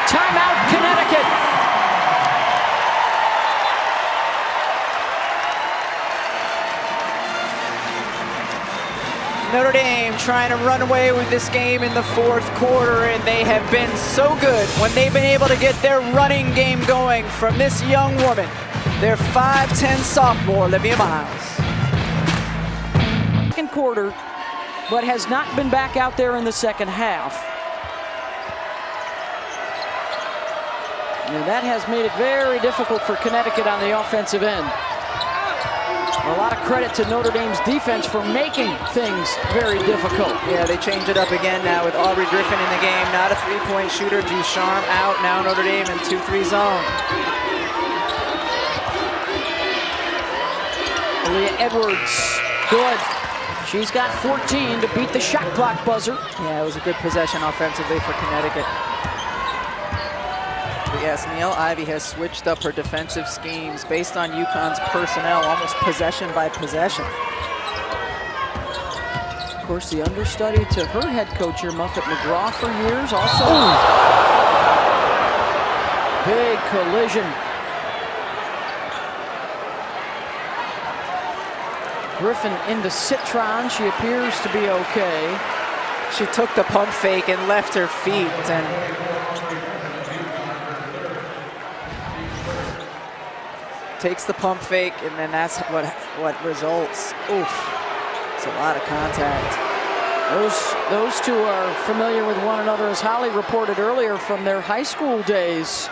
Timeout, Connecticut. Notre Dame trying to run away with this game in the fourth quarter, and they have been so good when they've been able to get their running game going from this young woman, their 5'10" sophomore, Olivia Miles. Second quarter, but has not been back out there in the second half. And that has made it very difficult for Connecticut on the offensive end. A lot of credit to Notre Dame's defense for making things very difficult. Yeah, they change it up again now with Aubrey Griffin in the game. Not a three-point shooter. Ducharme out. Now Notre Dame in 2-3 zone. Aaliyah Edwards, good. She's got 14 to beat the shot clock buzzer. Yeah, it was a good possession offensively for Connecticut. But yes, Niele Ivey has switched up her defensive schemes based on UConn's personnel, almost possession by possession. Of course, the understudy to her head coach here, Muffet McGraw, for years. Also, big collision. Griffin into Citron. She appears to be okay. She took the pump fake and left her feet, and takes the pump fake, and then that's what results. Oof, it's a lot of contact. Those two are familiar with one another, as Holly reported earlier, from their high school days.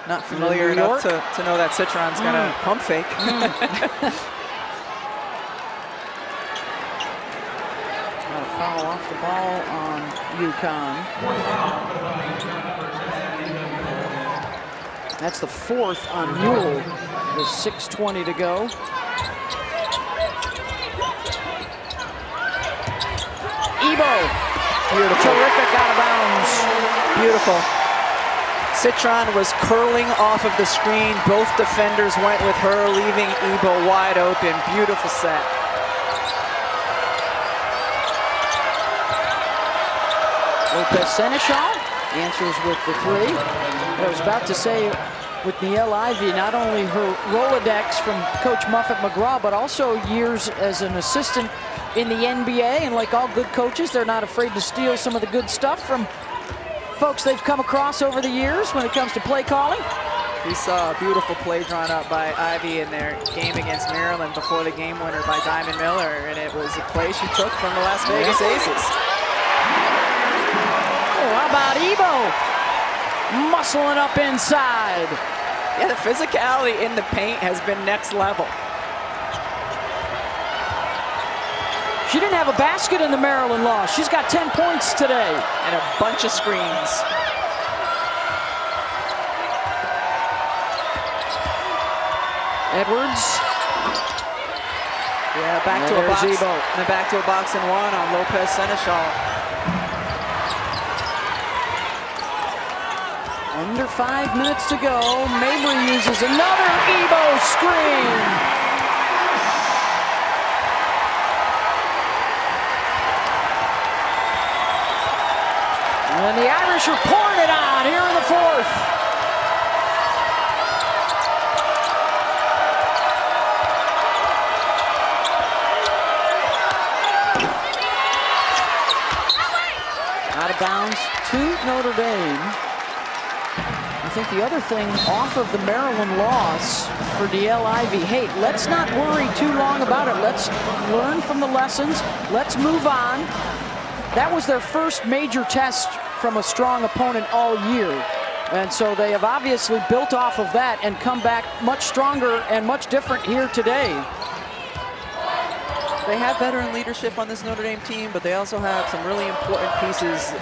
Not familiar enough to know that Citron's got a pump fake. A foul off the ball on UConn. That's the fourth on Mule with 6:20 to go. Ebo, Beautiful. terrific out of bounds. Beautiful. Citron was curling off of the screen. Both defenders went with her, leaving Ebo wide open. Beautiful set. Lopez Seneschal answers with the three. I was about to say, with Niele Ivey, not only her Rolodex from Coach Muffet McGraw, but also years as an assistant in the NBA. And like all good coaches, they're not afraid to steal some of the good stuff from folks they've come across over the years when it comes to play calling. We saw a beautiful play drawn up by Ivy in their game against Maryland before the game winner by Diamond Miller, and it was a play she took from the Las Vegas Aces. Oh, how about Ebo? Muscling up inside. Yeah, the physicality in the paint has been next level. She didn't have a basket in the Maryland loss. She's got 10 points today. And a bunch of screens. Edwards. Yeah, back to a box. And back to a box and one on Lopez Seneschal. Under 5 minutes to go. Mabry uses another Ebo screen. And the Irish are pouring it on here in the fourth. Out of bounds to Notre Dame. I think the other thing off of the Maryland loss for Niele Ivey, hey, let's not worry too long about it. Let's learn from the lessons. Let's move on. That was their first major test from a strong opponent all year. And so they have obviously built off of that and come back much stronger and much different here today. They have veteran leadership on this Notre Dame team, but they also have some really important pieces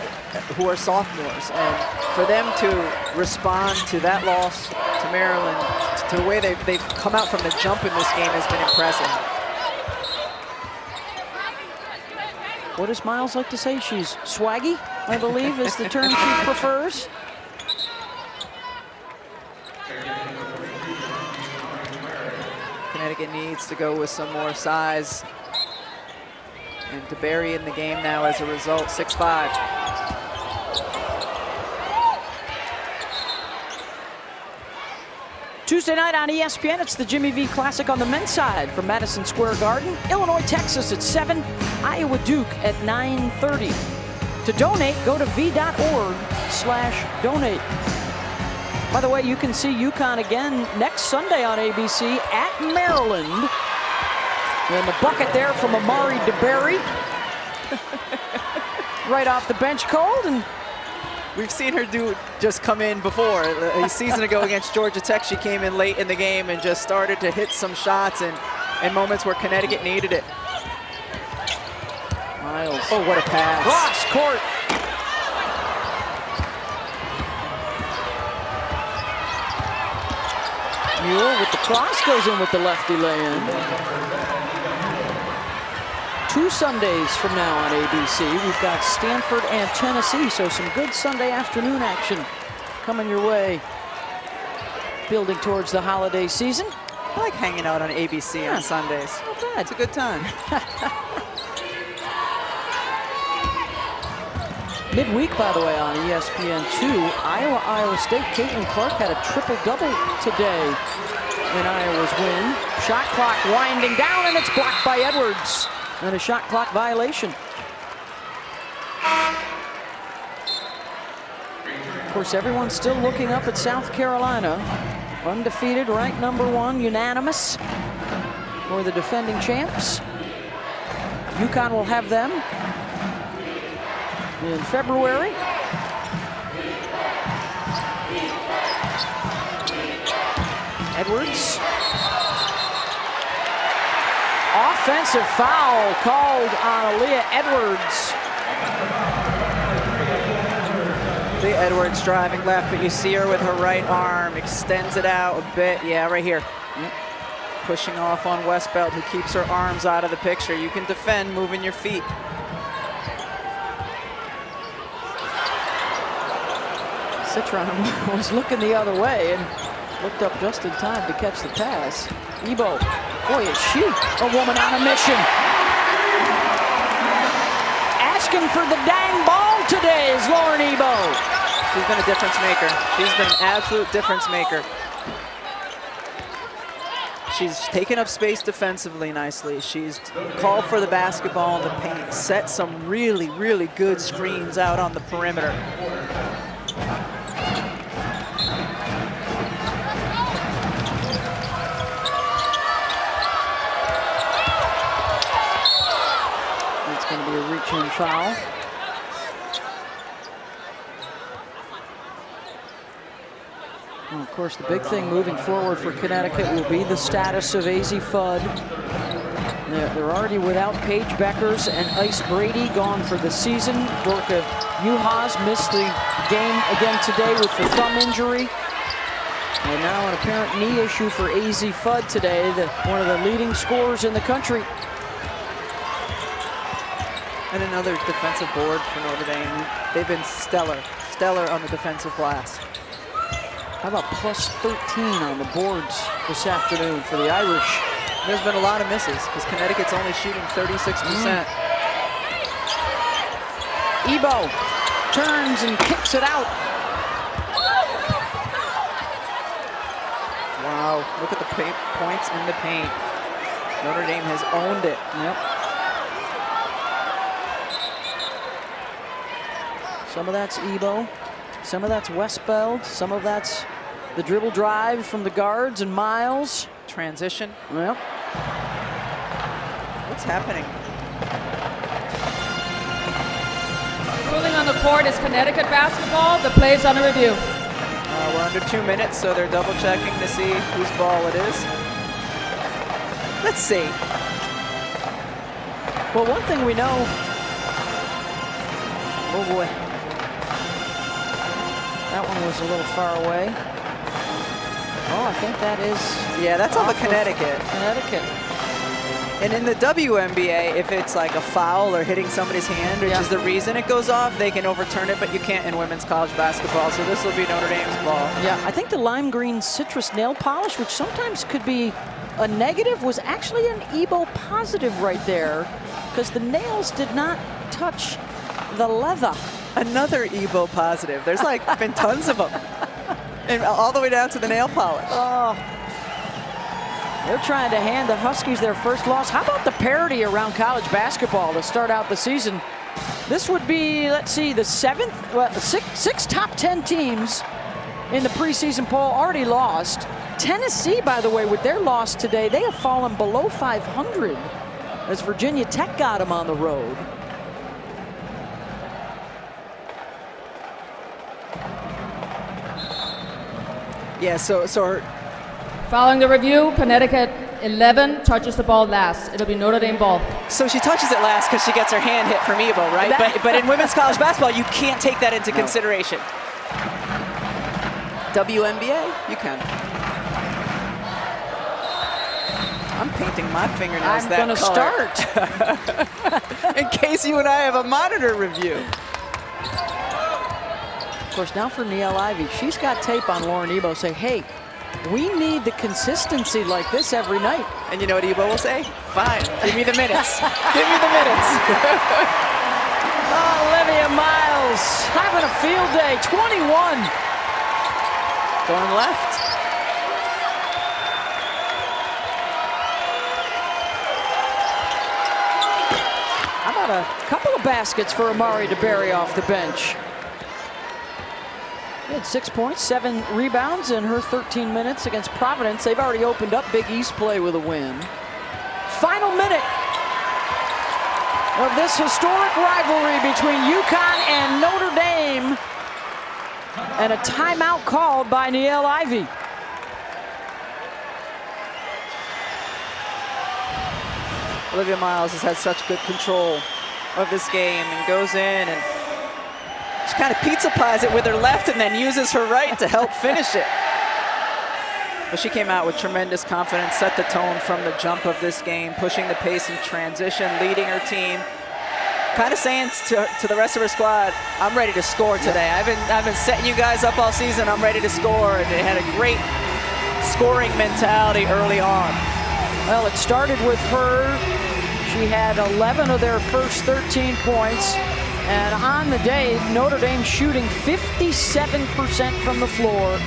who are sophomores. And for them to respond to that loss to Maryland, to the way they've come out from the jump in this game has been impressive. What does Miles like to say? She's swaggy, I believe, is the term she prefers. Connecticut needs to go with some more size. And DeBerry in the game now as a result, 6'5". Tuesday night on ESPN, it's the Jimmy V Classic on the men's side from Madison Square Garden. Illinois, Texas at 7, Iowa, Duke at 9:30. To donate, go to v.org/donate. By the way, you can see UConn again next Sunday on ABC at Maryland. And the bucket there from Amari DeBerry. Right off the bench cold, and We've seen her just come in before. A season ago against Georgia Tech, she came in late in the game and just started to hit some shots in moments where Connecticut needed it. Miles. Oh, what a pass. Cross court. Mule with the cross, goes in with the lefty lay-in. 2 Sundays from now on ABC, we've got Stanford and Tennessee, so some good Sunday afternoon action coming your way, building towards the holiday season. I like hanging out on ABC on Sundays. Not bad. It's a good time. Midweek, by the way, on ESPN2, Iowa State. Caitlin Clark had a triple-double today in Iowa's win. Shot clock winding down, and it's blocked by Edwards. And a shot clock violation. Of course, everyone's still looking up at South Carolina. Undefeated, ranked #1, unanimous for the defending champs. UConn will have them in February. Edwards. Offensive foul called on Aaliyah Edwards. Aaliyah Edwards driving left, but you see her with her right arm, extends it out a bit. Yeah, right here. Pushing off on Westbelt, who keeps her arms out of the picture. You can defend moving your feet. Citron was looking the other way and looked up just in time to catch the pass. Ebo. Boy, is she a woman on a mission. Asking for the dang ball today is Lauren Ebo. She's been a difference maker. She's been an absolute difference maker. She's taken up space defensively nicely. She's called for the basketball in the paint, set some really, really good screens out on the perimeter. Going to be a reach-in foul. And of course, the big thing moving forward for Connecticut will be the status of AZ Fudd. They're already without Paige Beckers and Ice Brady, gone for the season. Dorka Juhas missed the game again today with the thumb injury. And now an apparent knee issue for AZ Fudd today, one of the leading scorers in the country. And another defensive board for Notre Dame. They've been stellar on the defensive glass. How about plus 13 on the boards this afternoon for the Irish? There's been a lot of misses because Connecticut's only shooting 36%. Ebo turns and kicks it out. Wow, look at the points in the paint. Notre Dame has owned it. Yep. Some of that's Ebo, some of that's Westbeld, some of that's the dribble drive from the guards and Miles. Transition. Yep. What's happening? Ruling on the court is Connecticut basketball. The play's under review. We're under 2 minutes, so they're double checking to see whose ball it is. Let's see. Well, one thing we know. Oh boy. That one was a little far away. Oh, I think that is. Yeah, that's on the Connecticut. Connecticut. And in the WNBA, if it's like a foul or hitting somebody's hand, which is the reason it goes off, they can overturn it, but you can't in women's college basketball. So this will be Notre Dame's ball. Yeah, I think the lime green citrus nail polish, which sometimes could be a negative, was actually an Ebo positive right there, because the nails did not touch the leather. Another Ebo positive. There's like been tons of them. And all the way down to the nail polish. Oh. They're trying to hand the Huskies their first loss. How about the parity around college basketball to start out the season? This would be, let's see, the six top 10 teams in the preseason poll already lost. Tennessee, by the way, with their loss today, they have fallen below 500 as Virginia Tech got them on the road. Yeah, so her, Following the review, Connecticut 11 touches the ball last. It'll be Notre Dame ball. so she touches it last because she gets her hand hit from Ebo, right? But in women's college basketball, you can't take that into consideration. WNBA, you can. I'm painting my fingernails I'm that going to color. start. In case you and I have a monitor review. Of course, now for Niele Ivey, she's got tape on Lauren Ebo saying, hey, we need the consistency like this every night. And you know what Ebo will say? Fine, give me the minutes. Give me the minutes. Olivia Miles having a field day, 21. Going left. How about a couple of baskets for Amari DeBerry off the bench? She had 6 points, 7 rebounds in her 13 minutes against Providence. They've already opened up Big East play with a win. Final minute of this historic rivalry between UConn and Notre Dame, and a timeout called by Niele Ivey. Olivia Miles has had such good control of this game and goes in and she kind of pizza pies it with her left and then uses her right to help finish it. But she came out with tremendous confidence, set the tone from the jump of this game, pushing the pace in transition, leading her team, kind of saying to the rest of her squad, I'm ready to score today. I've been setting you guys up all season. I'm ready to score. And they had a great scoring mentality early on. Well, it started with her. She had 11 of their first 13 points. And on the day, Notre Dame shooting 57% from the floor.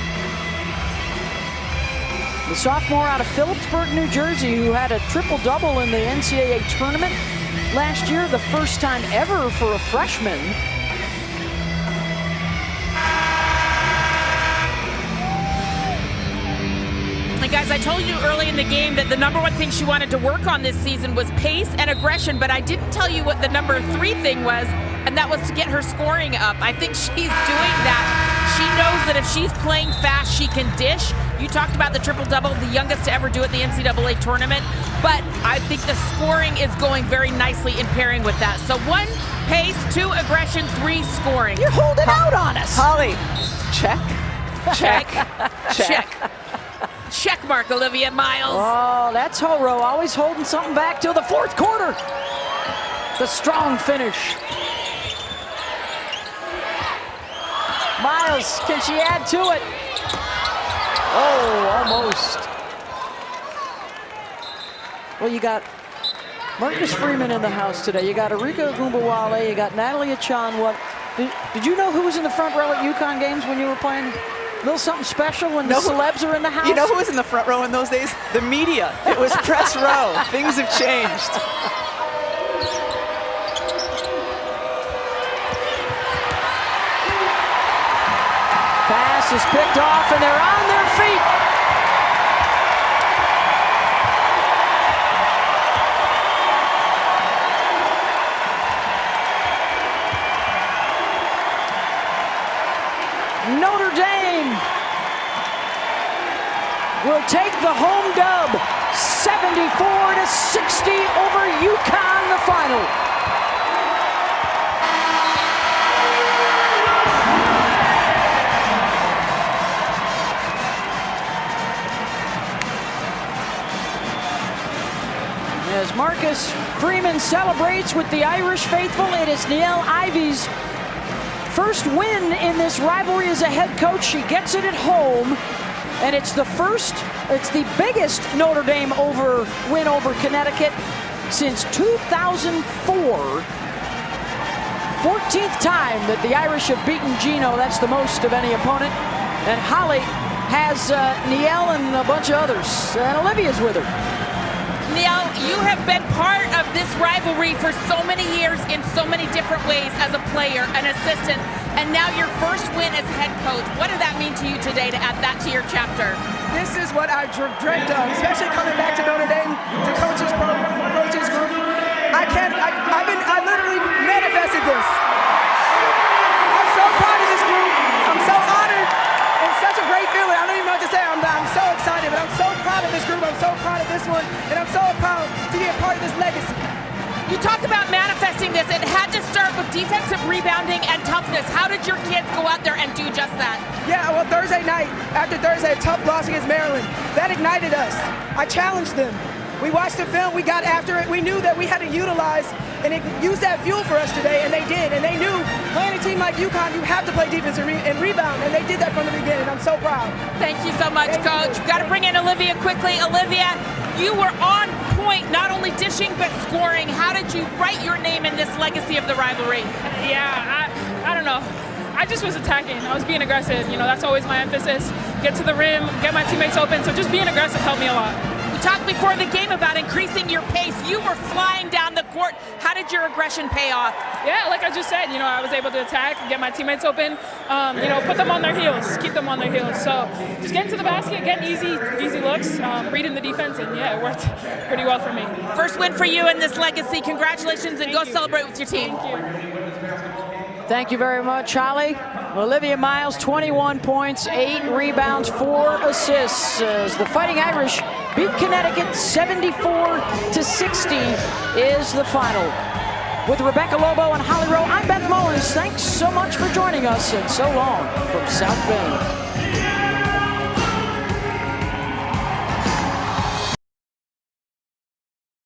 The sophomore out of Phillipsburg, New Jersey, who had a triple-double in the NCAA tournament last year, the first time ever for a freshman. And guys, I told you early in the game that the number one thing she wanted to work on this season was pace and aggression, but I didn't tell you what the number 3 thing was, and that was to get her scoring up. I think she's doing that. She knows that if she's playing fast, she can dish. You talked about the triple-double, the youngest to ever do it in the NCAA tournament, but I think the scoring is going very nicely in pairing with that. So 1, pace, 2, aggression, 3, scoring. You're holding out on us. Holly, check, check, Check. Check mark, Olivia Miles. Oh, that's Horo, always holding something back till the fourth quarter. The strong finish. Miles, can she add to it? Oh, almost. Well, you got Marcus Freeman in the house today. You got Arika Gumbawale. You got Natalie Achanwa. Did you know who was in the front row at UConn games when you were playing? A little something special when the celebs are in the house? You know who was in the front row in those days? The media. It was press row. Things have changed. Pass is picked off, and they're on their feet. Notre Dame will take the home dub, 74-60 over UConn in the final. As Marcus Freeman celebrates with the Irish faithful, it is Niele Ivey's first win in this rivalry as a head coach. She gets it at home, and it's the biggest Notre Dame win over Connecticut since 2004. 14th time that the Irish have beaten Gino. That's the most of any opponent. And Holly has Niele and a bunch of others, and Olivia's with her. Niele, you have been part of this rivalry for so many years in so many different ways as a player, an assistant, and now your first win as head coach. What did that mean to you today to add that to your chapter? This is what I dreamt of, especially coming back to Notre Dame to coach this group. I literally manifested this. I'm so proud of this group. I'm so honored. It's such a great feeling. I don't even know to say I'm so excited, but I'm so proud of this group. I'm so proud of this one, and I'm so proud to be a part of this legacy. You talk about manifesting this. It had to start with defensive rebounding and toughness. How did your kids go out there and do just that? Yeah, well, Thursday night, after Thursday, a tough loss against Maryland, that ignited us. I challenged them. We watched the film, we got after it. We knew that we had to utilize and use that fuel for us today, and they did. And they knew playing a team like UConn, you have to play defense and rebound, and they did that from the beginning. I'm so proud. Thank you so much, Coach. We've got to bring in Olivia quickly. Olivia, you were on point, not only dishing but scoring. How did you write your name in this legacy of the rivalry? Yeah, I don't know. I just was attacking. I was being aggressive. You know, that's always my emphasis. Get to the rim, get my teammates open. So just being aggressive helped me a lot. We talked before the game about increasing your pace. You were flying down the court. How did your aggression pay off? Yeah, like I just said, you know, I was able to attack, get my teammates open, you know, put them on their heels, keep them on their heels. So just getting to the basket, getting easy looks, reading the defense, and yeah, it worked pretty well for me. First win for you in this legacy. Congratulations, and go celebrate with your team. Thank you. Thank you very much, Holly. Olivia Miles, 21 points, 8 rebounds, 4 assists as the Fighting Irish beat Connecticut 74-60 is the final. With Rebecca Lobo and Holly Rowe, I'm Beth Mullins. Thanks so much for joining us, and so long from South Bend.